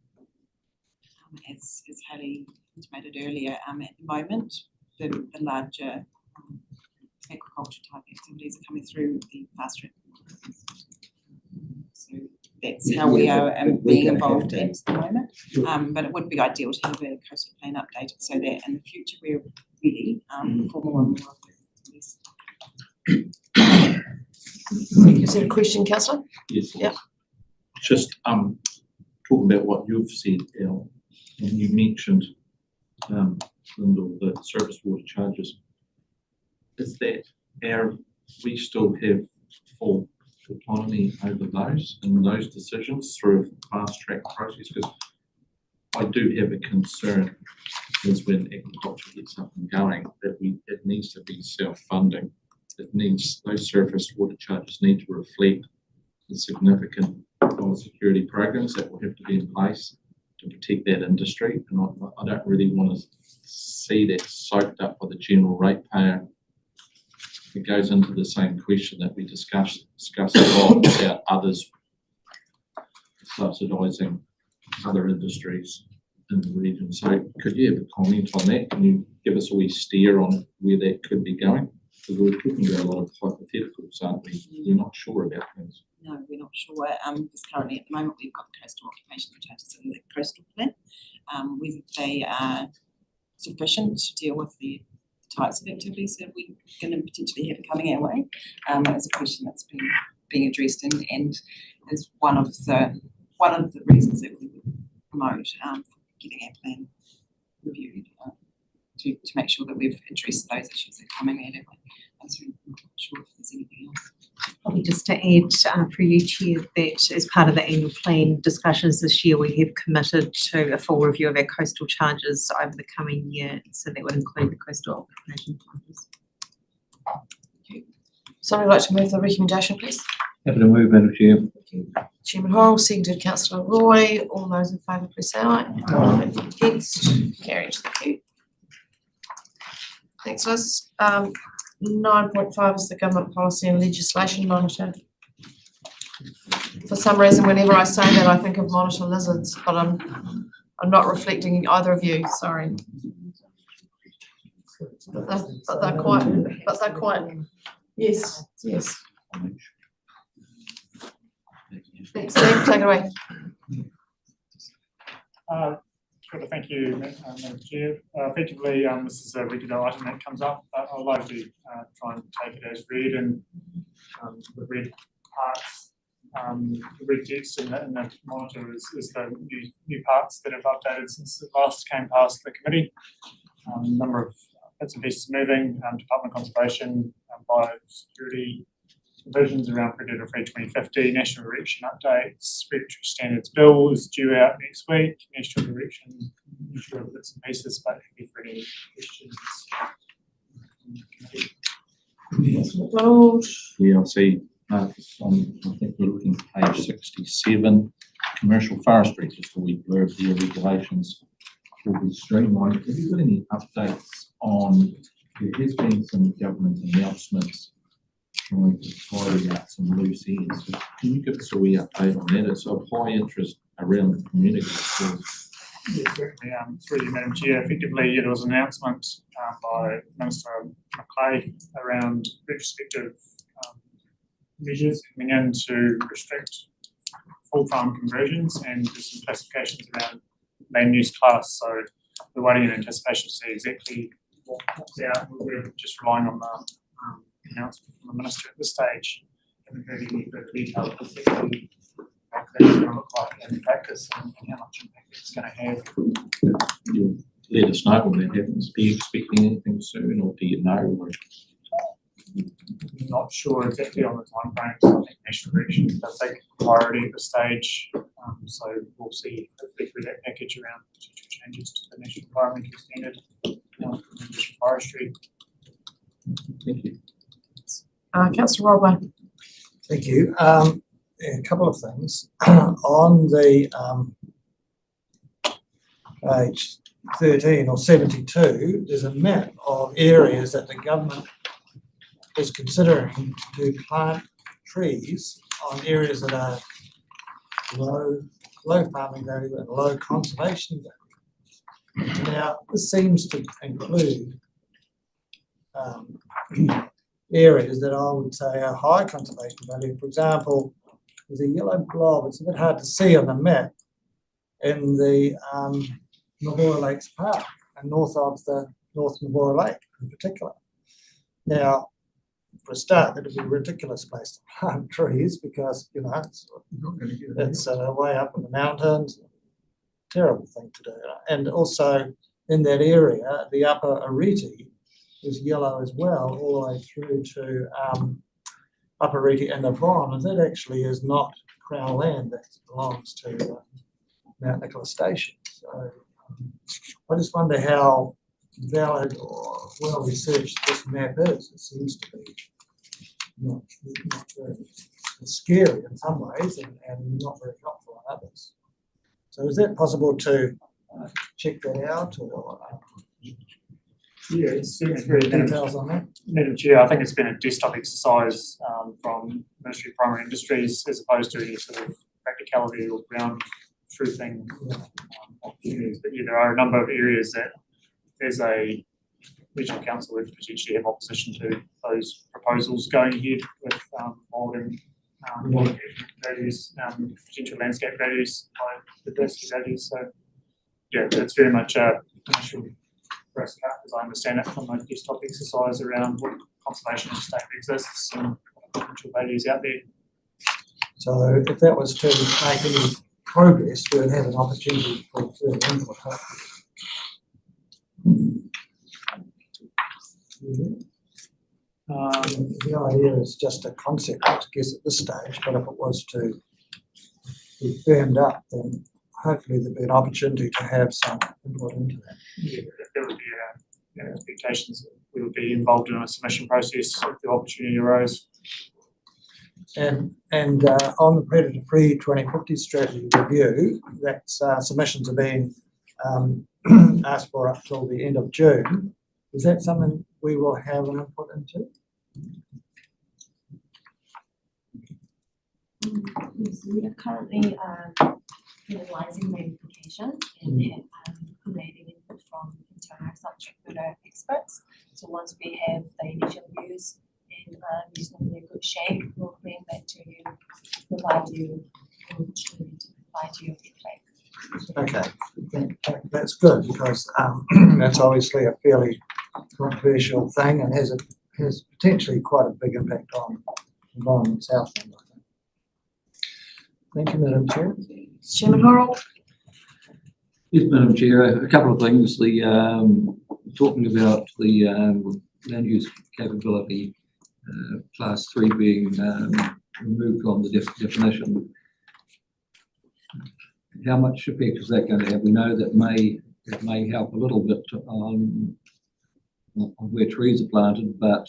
Speaker 15: As Haley intimated earlier, at the moment, the larger aquaculture type activities are coming through the fast track. So that's how we are being involved at the moment. But it would be ideal to have a coastal plan updated so that in the future we're ready for more and more.
Speaker 1: Is there a question, Councillor?
Speaker 5: Yes.
Speaker 1: Yeah.
Speaker 5: Just talking about what you've said, Elle, and you mentioned Lyndall, the surface water charges. Is that we still have full autonomy over those and those decisions through a fast track process? Because I do have a concern is when agriculture gets up and going that it needs to be self-funding that needs, those surface water charges need to reflect the significant biosecurity programs that will have to be in place to protect that industry. And I don't really want to see that soaked up by the general ratepayer. It goes into the same question that we discussed a lot about others subsidising other industries in the region. So could you have a comment on that? Can you give us a wee steer on where that could be going? Because we're talking about a lot of hypotheticals, aren't we? We're not sure about things.
Speaker 15: No, we're not sure. Because currently at the moment we've got the coastal occupation charges in the coastal plan. Whether they are sufficient to deal with the types of activities that we're going to potentially have coming our way is a question that's been being addressed and is one of the reasons that we would promote for getting our plan reviewed to make sure that we've addressed those issues that are coming our way. So I'm not sure if there's anything else.
Speaker 16: Probably just to add for you, Chair, that as part of the annual plan discussions this year, we have committed to a full review of our coastal charges over the coming year. So that would include the coastal occupation charges.
Speaker 1: Somebody like to move the recommendation, please?
Speaker 8: Happy to move, Madam Chair.
Speaker 1: Chairman Hall, seconded Councillor Roy. All those in favour, please say aye. Aye. Against, carried to the queue. Thanks, Liz. 9.5 is the government policy and legislation monitor. For some reason, whenever I say that, I think of monitor lizards, but I'm not reflecting either of you. Sorry. But they're quite. Yes. Thanks, Steve. Take it away.
Speaker 20: Thank you, Madam Chair. Effectively, this is a regular item that comes up. I'd like to try and take it as read, and the red parts, the red text in the monitor is the new parts that have updated since it last came past the committee. Number of bits and pieces moving, Department of Conservation, biosecurity, provisions around Predator Free 2050, National Direction updates, regulatory standards bill is due out next week, National Direction, usual bits and pieces, but happy for any questions.
Speaker 5: Yeah, I see, I think we're looking at page 67, commercial forestry, just a wee blurb here, regulations will be streamlined. Have you got any updates on, there has been some government announcements trying to tidy up some loose ends. So can you give us a wee update on that? It's of high interest around the community.
Speaker 20: Yes, certainly. Through you, Madam Chair, effectively there was an announcement by Minister Macleay around retrospective measures coming in to restrict full farm conversions and there's some classifications around land use class. So we're waiting in anticipation to see exactly what's out. We're just relying on the announcement from the Minister at this stage. Haven't heard any further detail specifically what that's going to look like in practice and how much impact it's going to have.
Speaker 5: You'll let us know when that happens. Are you expecting anything soon, or do you know? Or?
Speaker 20: Not sure exactly on the timeframes. I think National Direction is a big priority at this stage. So we'll see hopefully through that package around potential changes to the National Environmental Standard National Forestry.
Speaker 5: Thank you.
Speaker 1: Councillor Rodway.
Speaker 11: Thank you. A couple of things. On the page 13 or 72, there's a map of areas that the government is considering to plant trees on areas that are low farming value and low conservation value. Now, this seems to include areas that I would say are high conservation value. For example, there's a yellow blob, it's a bit hard to see on the map, in the Mavora Lakes Park and north of the North Mavora Lake in particular. Now, for a start, that would be a ridiculous place to plant trees because, you know, it's way up in the mountains, terrible thing to do. And also in that area, the upper Ariti is yellow as well, all the way through to Upper Ariti and Avon, and that actually is not Crown land, that belongs to Mount Nicholas Station. So I just wonder how valid or well researched this map is. It seems to be not very, it's scary in some ways and not very helpful in others. So is that possible to check that out or?
Speaker 20: Yeah, it's very
Speaker 11: Details on that?
Speaker 20: Madam Chair, I think it's been a desktop exercise from Ministry of Primary Industries as opposed to any sort of practicality or ground truthing opportunities. But yeah, there are a number of areas that there's a regional council would potentially have opposition to those proposals going ahead with holding values, potential landscape values, biodiversity values. So yeah, it's very much a initial press cut, as I understand it, from the desktop exercise around what conservation state exists and potential values out there.
Speaker 11: So if that was to make any progress, we would have an opportunity for further input. The idea is just a concept, I guess, at this stage, but if it was to be firmed up, then hopefully there'd be an opportunity to have some input into that.
Speaker 20: Yeah, there would be expectations that we would be involved in a submission process if the opportunity arose.
Speaker 11: And on the predator-free 2050 strategy review, that's submissions are being asked for up till the end of June. Is that something we will have an input into?
Speaker 17: Yes, we are currently analyzing the implications and collating input from internal subject matter experts. So once we have the initial views in reasonably good shape, we'll bring that to you, provide you an opportunity to provide you feedback.
Speaker 11: Okay, that's good because that's obviously a fairly controversial thing and has potentially quite a big impact on Environment Southland, I think. Thank you, Madam Chair.
Speaker 1: Chairman Hurrell.
Speaker 8: Yes, Madam Chair, a couple of things. The talking about the land use capability, class 3 being removed from the definition. How much effect is that going to have? We know that it may help a little bit on where trees are planted, but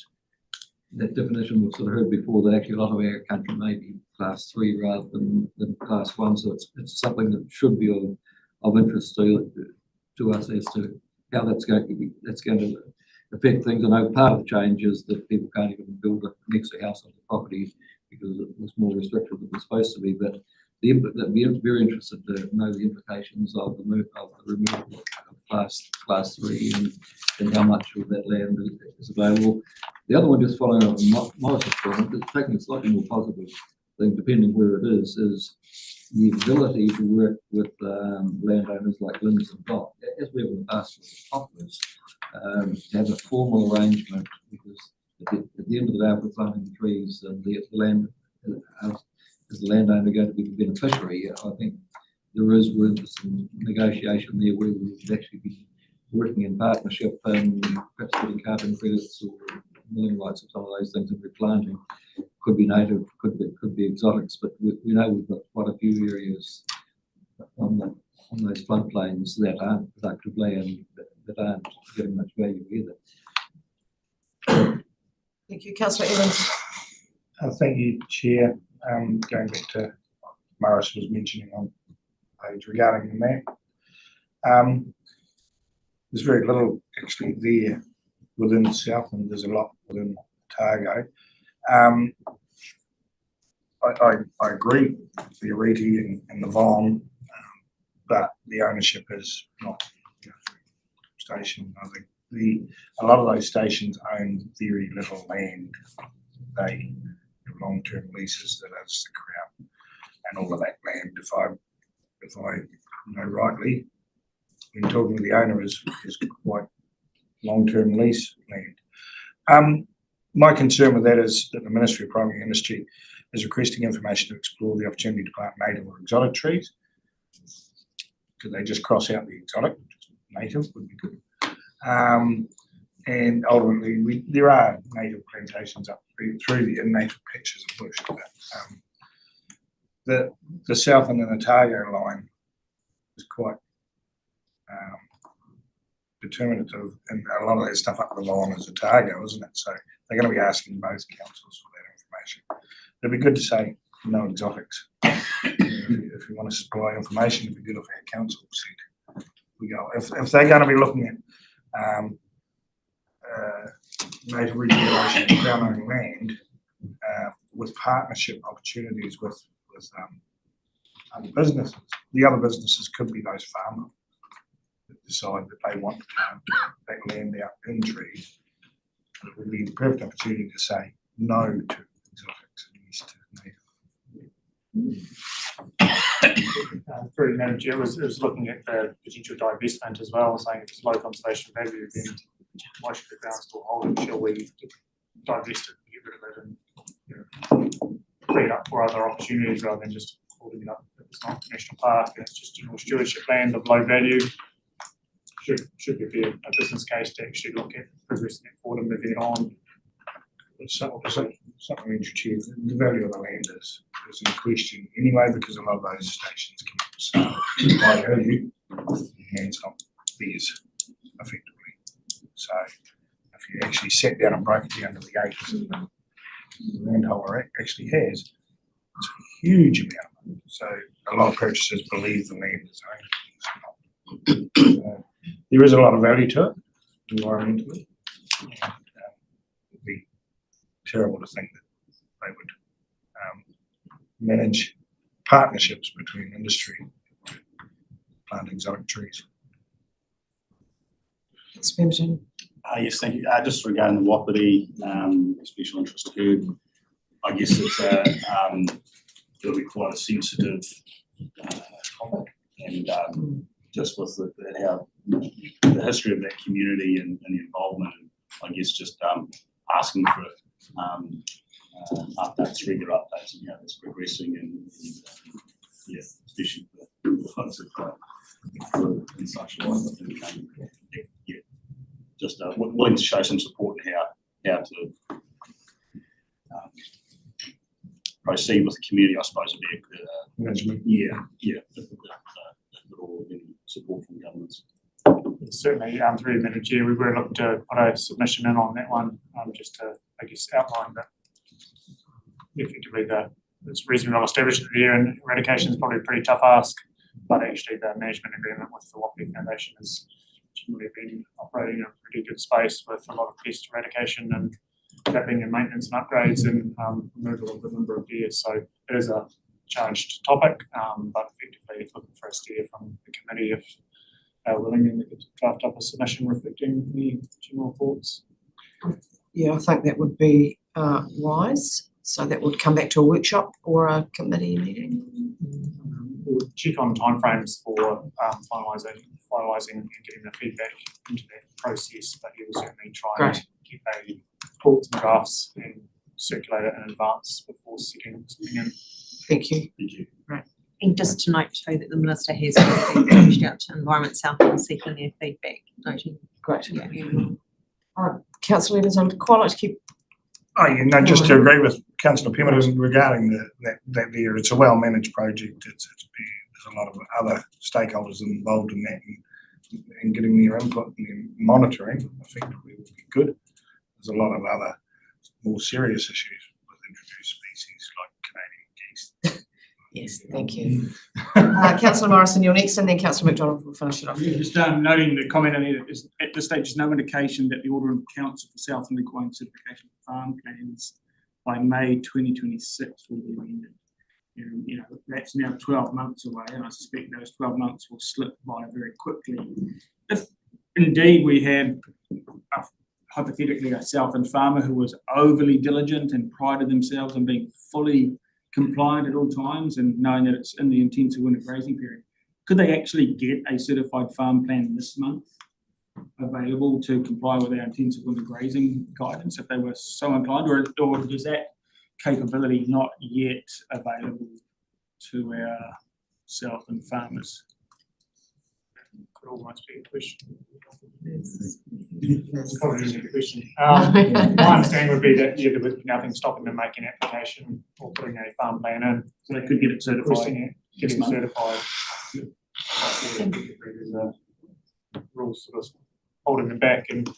Speaker 8: that definition was sort of heard before that actually a lot of our country may be class 3 rather than class 1. So it's something that should be of interest to us as to how that's going to affect things. I know part of the change is that people can't even build an extra house on the property because it was more restrictive than it was supposed to be. But that'd be very interested to know the implications of the removal of class 3 and how much of that land is available. The other one, just following up on Morris's point, it's taking a slightly more positive thing, depending where it is the ability to work with landowners like Lindsay and Dock, as we have in the past with Poplars, to have a formal arrangement, because at the end of the day, if we're planting the trees and the land, is the landowner going to be the beneficiary? I think there is room for some negotiation there where we would actually be working in partnership and perhaps getting carbon credits or milling rights or some of those things that we're planting. Could be native, could be exotics, but we know we've got quite a few areas on those floodplains that aren't productive land, that aren't getting much value either.
Speaker 1: Thank you, Councillor Evans.
Speaker 9: Thank you, Chair. Going back to what Morris was mentioning on page regarding the map. There's very little actually there within the Southland. There's a lot within Otago. I agree with the Arete and the Vaughan, but the ownership is not station. I think a lot of those stations own very little land. They have long-term leases that is the Crown, and all of that land, if I know rightly, when talking to the owner, is quite long-term lease land. My concern with that is that the Ministry of Primary Industry is requesting information to explore the opportunity to plant native or exotic trees. Could they just cross out the exotic? Native would be good. And ultimately, there are native plantations up through the native patches of bush. But the Southland and Otago line is quite determinative, and a lot of that stuff up the line is Otago, isn't it? So they're going to be asking both councils for that it'd be good to say no exotics. If you want to supply information, it'd be good if our council said, we go, if they're going to be looking at native regeneration of Crown owned land with partnership opportunities with other businesses, the other businesses could be those farmers that decide that they want that land out in trees. It would be the perfect opportunity to say no to exotics and yes to native.
Speaker 20: Through Madam Chair, was looking at the potential divestment as well, saying if it's low conservation value, then why should the ground still hold it? Shall we divest it, get rid of it, and free it up for other opportunities rather than just holding it up? If it's not a national park and it's just general stewardship land of low value, should there be a business case to actually look at progressing it forward and moving it on?
Speaker 9: Something Chair, the value of the land is in question anyway, because a lot of those stations come from high value and it's not theirs effectively. So if you actually sat down and broke it down to the acres that the landholder actually has, it's a huge amount. So a lot of purchasers believe the land is owned. So there is a lot of value to it environmentally. And, it'd be terrible to think that they would manage partnerships between industry planting exotic trees.
Speaker 10: Yes, thank you. Just regarding the Wapiti special interest herd, I guess it's it'll be quite a sensitive topic, and just with how the history of that community and the involvement, and I guess just asking for updates, regular updates on how it's progressing, and yeah, especially for the folks that and such like. Yeah, just willing to show some support in how to proceed with the community, I suppose, would be
Speaker 9: management.
Speaker 10: Yeah, any support from governments.
Speaker 20: Certainly, through Madam Chair, we were looking to put a submission in on that one, just to, I guess, outline that effectively it's reasonably well established there, and eradication is probably a pretty tough ask, but actually the management agreement with the Wapiti Foundation has generally been operating in a pretty good space with a lot of pest eradication and trapping and maintenance and upgrades and removal of a number of deer. So it is a charged topic, but effectively looking for a steer from the committee if they're willing and to draft up a submission reflecting the general thoughts.
Speaker 1: Yeah, I think that would be wise. So that would come back to a workshop or a committee meeting.
Speaker 20: We'll check on timeframes for finalising and getting the feedback into that process, but you will certainly try and get a reports and drafts and circulate it in advance before setting something in.
Speaker 1: Thank you.
Speaker 10: Thank you.
Speaker 1: Right.
Speaker 16: And just to note too that the Minister has already reached out to Environment South and seeking their feedback, noting.
Speaker 1: Great.
Speaker 16: Yeah.
Speaker 1: Councillor Evans, I'd quite like to keep.
Speaker 9: Oh, yeah, no, just to agree with Councillor Pemmott regarding that there, it's a well-managed project. There's a lot of other stakeholders involved in that, and getting their input and their monitoring effectively would be good. There's a lot of other more serious issues with introduced species like Canadian geese.
Speaker 1: Yes, thank you. Councillor Morrison, you're next, and then Councillor McDonald will finish it off.
Speaker 20: Just noting the comment in there, at this stage, there's no indication that the Order of Council for Southland requiring certification of farm plans by May 2026 will be amended. You know, that's now 12 months away, and I suspect those 12 months will slip by very quickly. If indeed we had, hypothetically, a Southland farmer who was overly diligent and prided themselves on being fully compliant at all times and knowing that it's in the intensive winter grazing period, could they actually get a certified farm plan this month available to comply with our intensive winter grazing guidance if they were so inclined, or is that capability not yet available to our Southland farmers? Could almost be a question. Probably isn't a question. My understanding would be that there would be nothing stopping them making an application or putting a farm plan in, so they could get it certified. Getting certified. There's rules sort of holding them back, and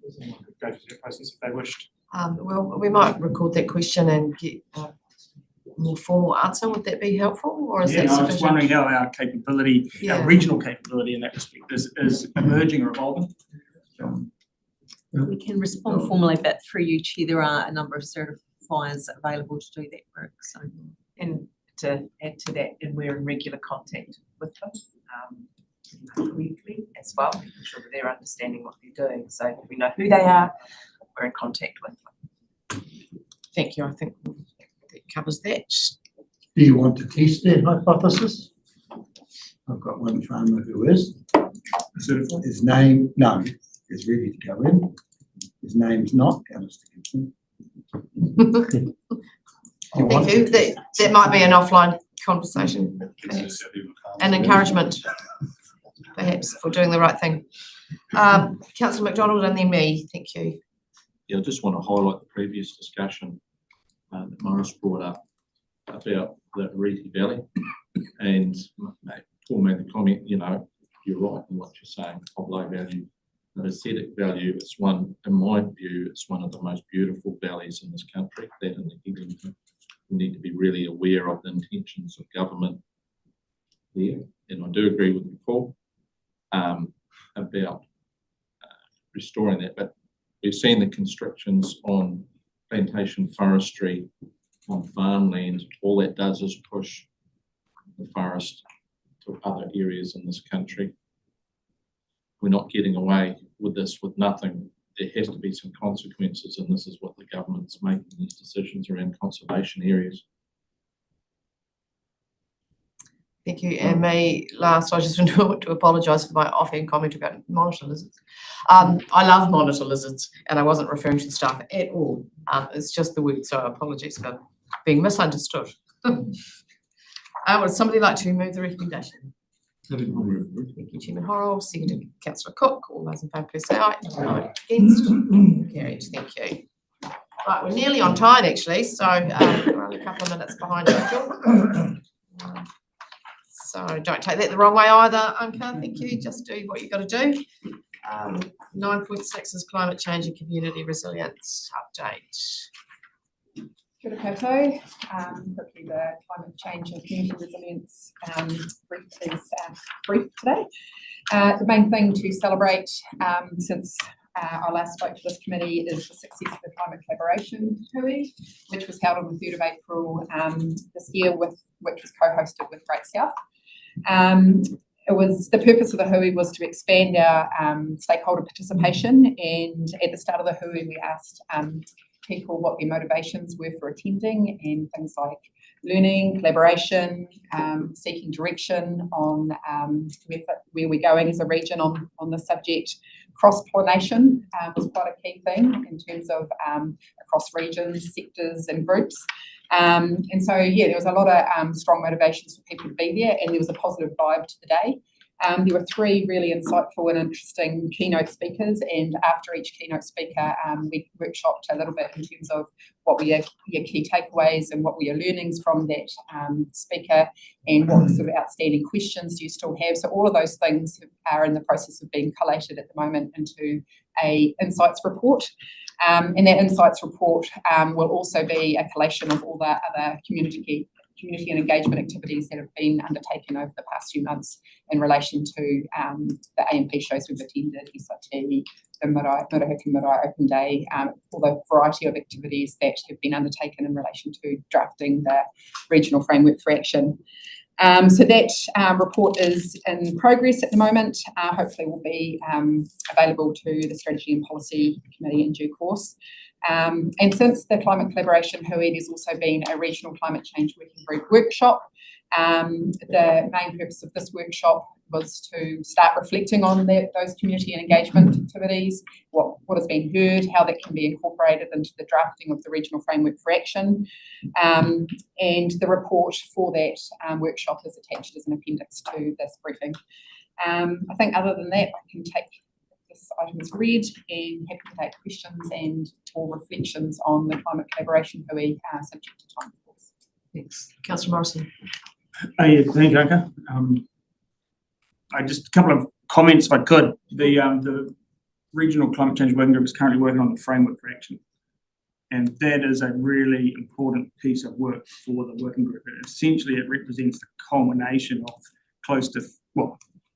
Speaker 20: someone could go through that process if they wished.
Speaker 1: Well, we might record that question and get a more formal answer. Would that be helpful, or is
Speaker 7: Yeah,
Speaker 1: that
Speaker 7: no, I was just
Speaker 1: sufficient?
Speaker 7: wondering how our capability,
Speaker 1: Yeah.
Speaker 7: our regional capability in that respect is emerging or evolving.
Speaker 16: We can respond formally, but through you, Chair, there are a number of certifiers available to do that work, so.
Speaker 18: And to add to that, and we're in regular contact with them, weekly as well, making sure that they're understanding what they're doing. So we know who they are, we're in contact with them.
Speaker 1: Thank you. I think that covers that.
Speaker 13: Do you want to test that hypothesis? I've got one farmer who is. His name, no, is ready to go in. His name's not Alistair Gibson.
Speaker 1: Thank you. That might be an offline conversation, perhaps, and encouragement, perhaps, for doing the right thing. Councillor McDonald and then me. Thank you.
Speaker 5: Yeah, I just want to highlight the previous discussion that Morris brought up about the Reti Valley. And Paul made the comment, you know, you're right in what you're saying, of low value. But aesthetic value, it's one, in my view, it's one of the most beautiful valleys in this country, that in the Eglinton. We need to be really aware of the intentions of government there. And I do agree with you, Paul, about restoring that. But we've seen the constrictions on plantation forestry, on farmland. All that does is push the forest to other areas in this country. We're not getting away with this with nothing. There has to be some consequences, and this is what the government's making these decisions around conservation areas.
Speaker 1: Thank you. And me last, I just want to apologise for my offhand comment about monitor lizards. I love monitor lizards, and I wasn't referring to the staff at all. It's just the word, so apologies for being misunderstood. Would somebody like to move the recommendation? Thank you, Chairman Horrell, seconded Councillor Cook. All those in favour, please say aye. Aye. Against? Carried. Thank you. Right, we're nearly on time actually, so we're only a couple of minutes behind schedule. So don't take that the wrong way either, Anka. Thank you. Just do what you've got to do. 9.6 is climate change and community resilience update.
Speaker 21: Kia ora koutou. Quickly, the climate change and community resilience brief is brief today. The main thing to celebrate since I last spoke to this committee is the success of the Climate Collaboration Hui, which was held on the 3rd of April this year, which was co-hosted with Great South. The purpose of the Hui was to expand our stakeholder participation, and at the start of the Hui we asked people what their motivations were for attending, and things like learning, collaboration, seeking direction on where we're going as a region on the subject. Cross-pollination was quite a key thing in terms of across regions, sectors and groups. And so, yeah, there was a lot of strong motivations for people to be there, and there was a positive vibe to the day. There were 3 really insightful and interesting keynote speakers, and after each keynote speaker, we workshopped a little bit in terms of what were your key takeaways and what were your learnings from that speaker, and what sort of outstanding questions do you still have. So all of those things are in the process of being collated at the moment into a insights report. And that insights report will also be a collation of all the other community and engagement activities that have been undertaken over the past few months in relation to the AMP shows we've attended, SRT, the Murahaki Marae Open Day, all the variety of activities that have been undertaken in relation to drafting the regional framework for action. So that report is in progress at the moment. Hopefully will be available to the Strategy and Policy Committee in due course. And since the Climate Collaboration Hui, there's also been a Regional Climate Change Working Group workshop. The main purpose of this workshop was to start reflecting on those community and engagement activities, what has been heard, how that can be incorporated into the drafting of the regional framework for action. And the report for that workshop is attached as an appendix to this briefing. I think other than that, I can take this item as read and happy to take questions and or reflections on the Climate Collaboration Hui, subject to time, of course.
Speaker 1: Thanks. Councillor Morrison.
Speaker 7: Yeah, thank you, Anka. Just a couple of comments, if I could. The Regional Climate Change Working Group is currently working on the framework for action.
Speaker 20: And that is a really important piece of work for the working group. And essentially, it represents the culmination of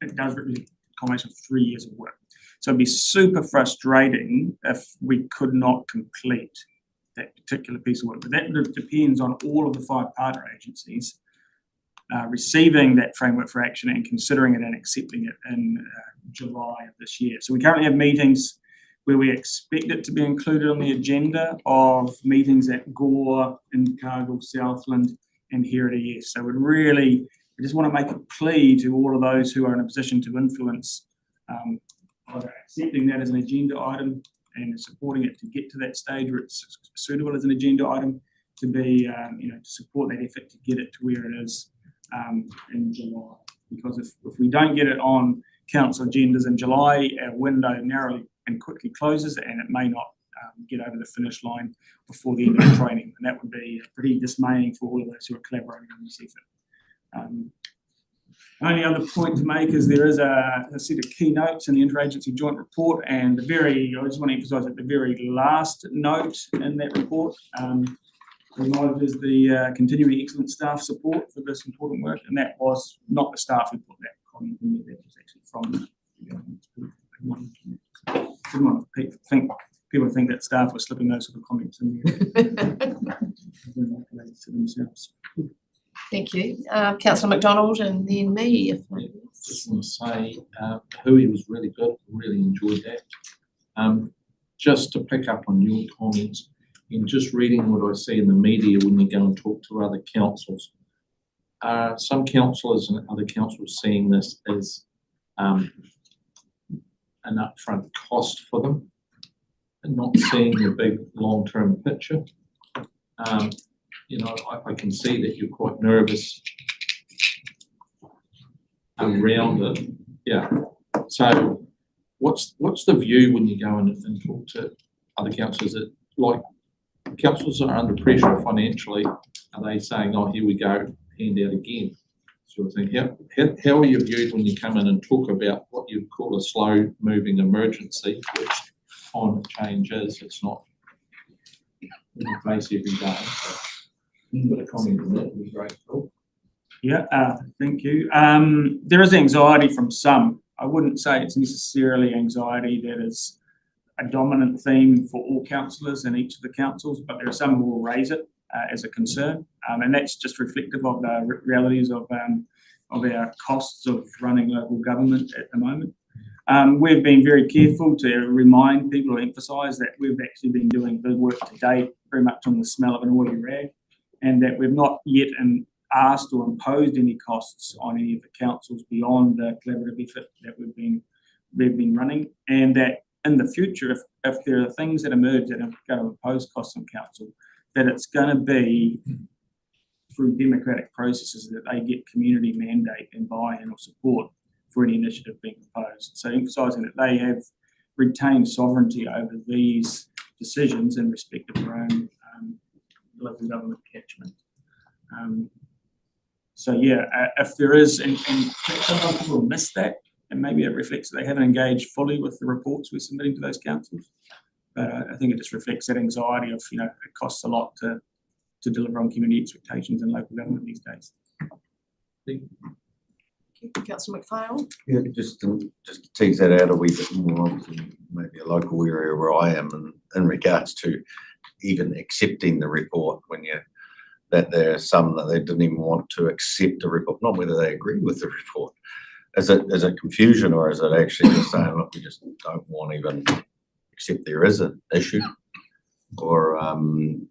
Speaker 20: it does represent the culmination of 3 years of work. So it'd be super frustrating if we could not complete that particular piece of work. But that depends on all of the 5 partner agencies receiving that framework for action and considering it and accepting it in July of this year. So we currently have meetings where we expect it to be included on the agenda of meetings at Gore, Invercargill, Southland, and here at ES. So we just want to make a plea to all of those who are in a position to influence either accepting that as an agenda item and supporting it to get to that stage where it's suitable as an agenda item, to be, to support that effort to get it to where it is in July. Because if we don't get it on council agendas in July, our window narrowly and quickly closes, and it may not get over the finish line before the end of the training. And that would be pretty dismaying for all of those who are collaborating on this effort. Only other point to make is there is a set of key notes in the interagency joint report, and I just want to emphasise that the very last note in that report acknowledges the continuing excellent staff support for this important work, and that was not the staff who put that comment in there, that was actually from people think that staff were slipping those sort of comments in there. To themselves.
Speaker 1: Thank you. Councillor McDonald and then me.
Speaker 5: Just want to say, Hui was really good, really enjoyed that. Just to pick up on your comments, and just reading what I see in the media when you go and talk to other councils, some councillors and other councils seeing this as an upfront cost for them and not seeing the big long-term picture. I can see that you're quite nervous around it. Yeah. So what's the view when you go in and talk to other councillors? That like councillors are under pressure financially, are they saying, oh, here we go, hand out again, sort of thing? How are you viewed when you come in and talk about what you'd call a slow moving emergency, which climate change is? It's not in the face every day. But a comment on that would be great.
Speaker 20: Yeah, thank you. There is anxiety from some. I wouldn't say it's necessarily anxiety that is a dominant theme for all councillors in each of the councils, but there are some who will raise it as a concern, and that's just reflective of the realities of our costs of running local government at the moment. We've been very careful to remind people, or emphasise that we've actually been doing the work to date very much on the smell of an oily rag, and that we've not yet asked or imposed any costs on any of the councils beyond the collaborative effort that we've been running, and that in the future, if there are things that emerge that are going to impose costs on council, that it's going to be through democratic processes that they get community mandate and buy-in or support for any initiative being proposed. So emphasising that they have retained sovereignty over these decisions in respect of their own local government catchment. If there is, and some people miss that, and maybe it reflects that they haven't engaged fully with the reports we're submitting to those councils. But I think it just reflects that anxiety of, it costs a lot to deliver on community expectations in local government these days.
Speaker 1: Councillor McPhail.
Speaker 6: Yeah, just to tease that out a wee bit more, obviously, maybe a local area where I am in regards to even accepting the report, that there are some that they didn't even want to accept the report, not whether they agree with the report. Is it confusion, or is it actually just saying, look, we just don't want to even accept there is an issue? Or I'm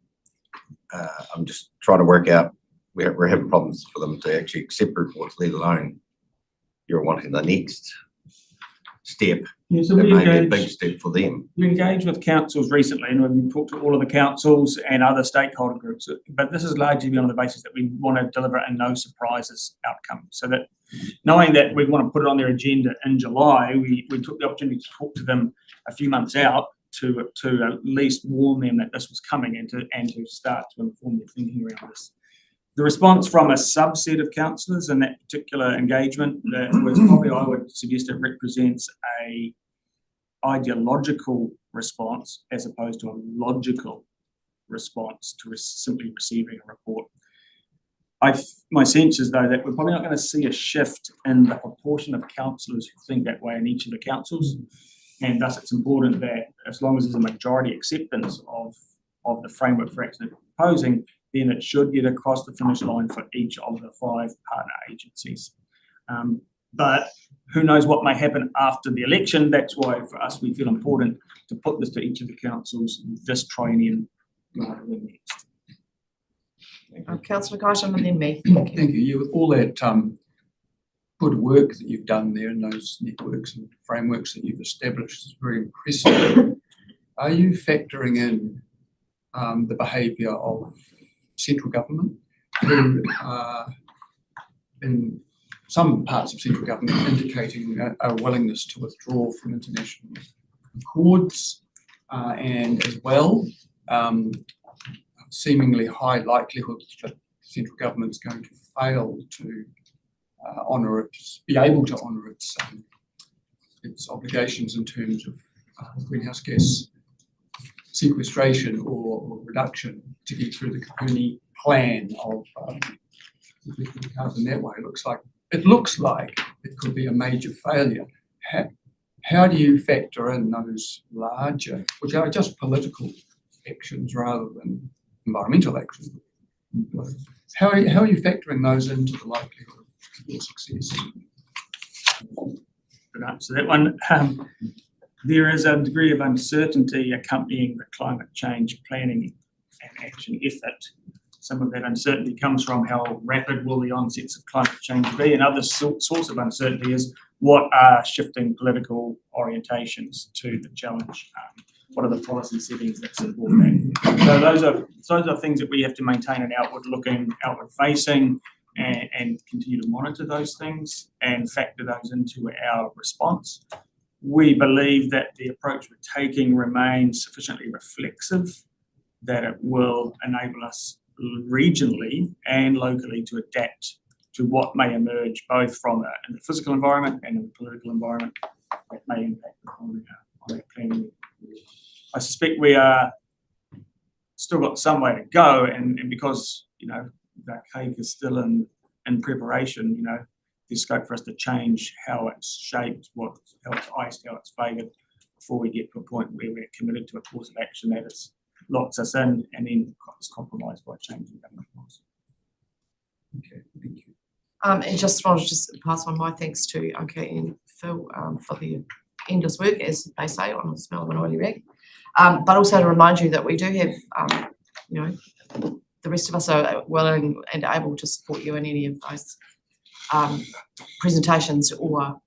Speaker 6: just trying to work out, we're having problems for them to actually accept reports, let alone you're wanting the next step.
Speaker 20: Yeah, so
Speaker 6: that may be a big step for them.
Speaker 20: We engaged with councils recently, and we've talked to all of the councils and other stakeholder groups, but this is largely been on the basis that we want to deliver a no surprises outcome. So that knowing that we want to put it on their agenda in July, we took the opportunity to talk to them a few months out to at least warn them that this was coming and to start to inform their thinking around this. The response from a subset of councillors in that particular engagement was probably, I would suggest, it represents a ideological response as opposed to a logical
Speaker 7: response to simply receiving a report. My sense is though that we're probably not going to see a shift in the proportion of councillors who think that way in each of the councils, and thus it's important that as long as there's a majority acceptance of the framework for action that we're proposing, then it should get across the finish line for each of the 5 partner agencies. But who knows what may happen after the election. That's why for us we feel important to put this to each of the councils this triennium rather than next.
Speaker 1: Councillor Crichton and then me.
Speaker 14: Thank you. Yeah, with all that good work that you've done there and those networks and frameworks that you've established is very impressive. Are you factoring in the behaviour of central government, who in some parts of central government indicating a willingness to withdraw from international accords, and as well seemingly high likelihood that the central government's going to fail to be able to honour its obligations in terms of greenhouse gas sequestration or reduction to get through the Kapuni plan of carbon that way. It looks like it could be a major failure. How do you factor in those larger, which are just political actions rather than environmental actions? How are you factoring those into the likelihood of your success?
Speaker 7: Good answer that one. There is a degree of uncertainty accompanying the climate change planning and action effort. Some of that uncertainty comes from how rapid will the onsets of climate change be, and other source of uncertainty is what are shifting political orientations to the challenge. What are the policy settings that support that? So those are things that we have to maintain an outward-looking, outward-facing, and continue to monitor those things and factor those into our response. We believe that the approach we're taking remains sufficiently reflexive that it will enable us regionally and locally to adapt to what may emerge both from in the physical environment and in the political environment that may impact on our planning. I suspect we are still got some way to go, and because that cake is still in preparation, there's scope for us to change how it's shaped, how it's iced, how it's favoured, before we get to a point where we're committed to a course of action that locks us in and then is compromised by changing government policy.
Speaker 14: Okay, thank you.
Speaker 1: And just wanted to pass on my thanks to Anke and Phil for the endless work, as they say, on the smell of an oily rag. But also to remind you that we do have, the rest of us are willing and able to support you in any of those presentations or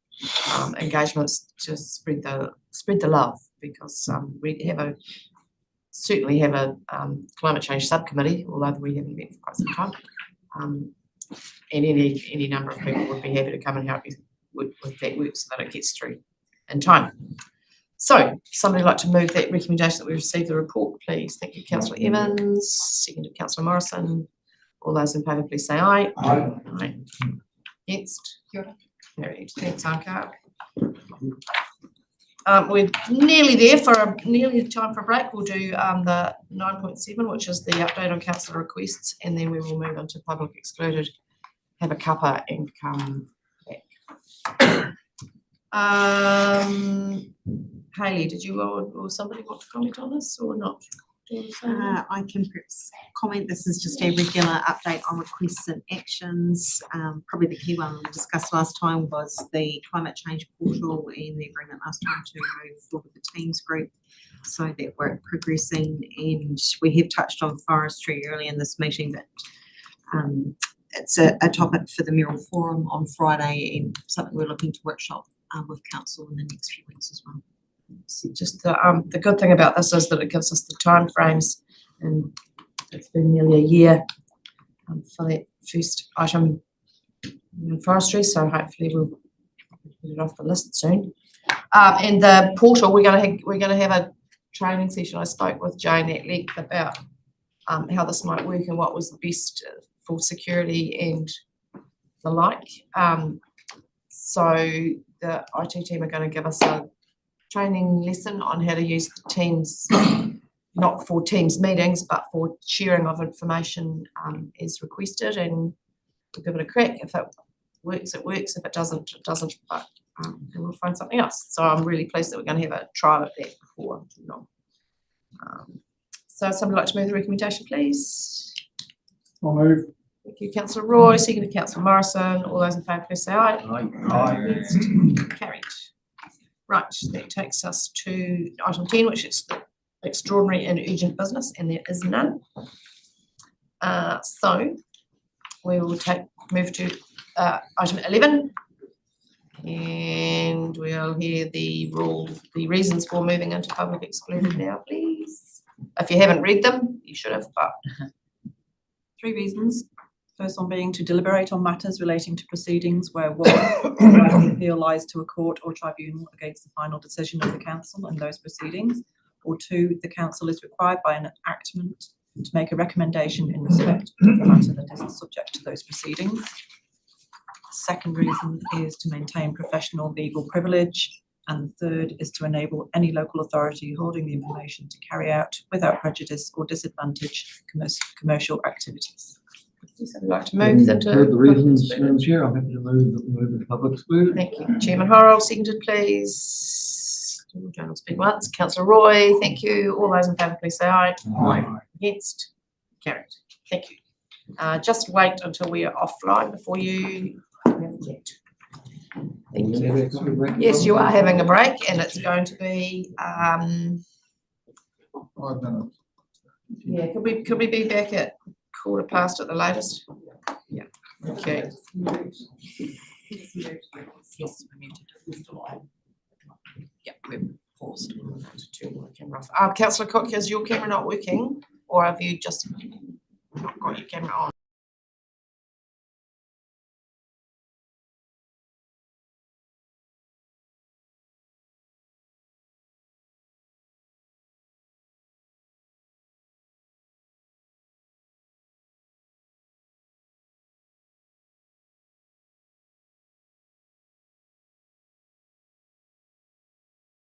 Speaker 1: engagements to spread the love, because we certainly have a climate change subcommittee, although we haven't met for quite some time. And any number of people would be happy to come and help you with that work so that it gets through in time. So, somebody would like to move that recommendation that we received the report, please. Thank you, Councillor Evans. Seconded, Councillor Morrison. All those in favour, please say aye.
Speaker 13: Aye.
Speaker 1: Aye. Against? Carried. Thanks, Anka. We're nearly there nearly time for a break. We'll do the 9.7, which is the update on councillor requests, and then we will move on to public excluded, have a cuppa and come back. Hayley, did you or somebody want to comment on this or not?
Speaker 16: I can perhaps comment. This is just a regular update on requests and actions. Probably the key one we discussed last time was the climate change portal and the agreement last time to move forward with the Teams group, so that we're progressing. And we have touched on forestry early in this meeting, but it's a topic for the Mural Forum on Friday and something we're looking to workshop with council in the next few weeks as well.
Speaker 1: Just the good thing about this is that it gives us the time frames, and it's been nearly a year for that first item in forestry, so hopefully we'll get it off the list soon. And the portal, we're going to have a training session. I spoke with Jane at length about how this might work and what was the best for security and the like. So the IT team are going to give us a training lesson on how to use the Teams not for Teams meetings, but for sharing of information is requested, and we'll give it a crack. If it works, it works. If it doesn't, it doesn't. But and we'll find something else. So I'm really pleased that we're going to have a trial of that before too long. So somebody like to move the recommendation, please?
Speaker 20: I'll move.
Speaker 1: Thank you, Councillor Roy. Seconded Councillor Morrison. All those in favour, please say aye.
Speaker 20: Aye.
Speaker 1: Against? Carried. Right, that takes us to item 10, which is the extraordinary and urgent business, and there is none. So we will move to item 11, and we'll hear the reasons for moving into public excluded now, please. If you haven't read them, you should have, but
Speaker 3: 3 reasons. First one being to deliberate on matters relating to proceedings where 1, the right of appeal lies to a court or tribunal against the final decision of the council in those proceedings, or 2, the council is required by an enactment to make a recommendation in respect of the matter that is subject to those proceedings. Second reason is to maintain professional legal privilege, and the third is to enable any local authority holding the information to carry out without prejudice or disadvantage commercial activities.
Speaker 1: I'd like to move into.
Speaker 8: Heard the reasons, Madam Chair, I'm happy to move into public exclusion.
Speaker 1: Thank you. Chairman Horrell, seconded, please. Journal speak once. Councillor Roy, thank you. All those in favour, please say aye.
Speaker 8: Aye.
Speaker 1: Against? Carried. Thank you. Just wait until we are offline before you have yet. Thank you. Yes, you are having a break, and it's going to be
Speaker 4: 5 minutes.
Speaker 1: yeah, could we be back at 1:15 at the latest? Yeah. Okay.
Speaker 2: Yes, we muted. We're still on. Yeah, we're paused.
Speaker 1: Councillor Cook, is your camera not working, or have you just not got your camera on?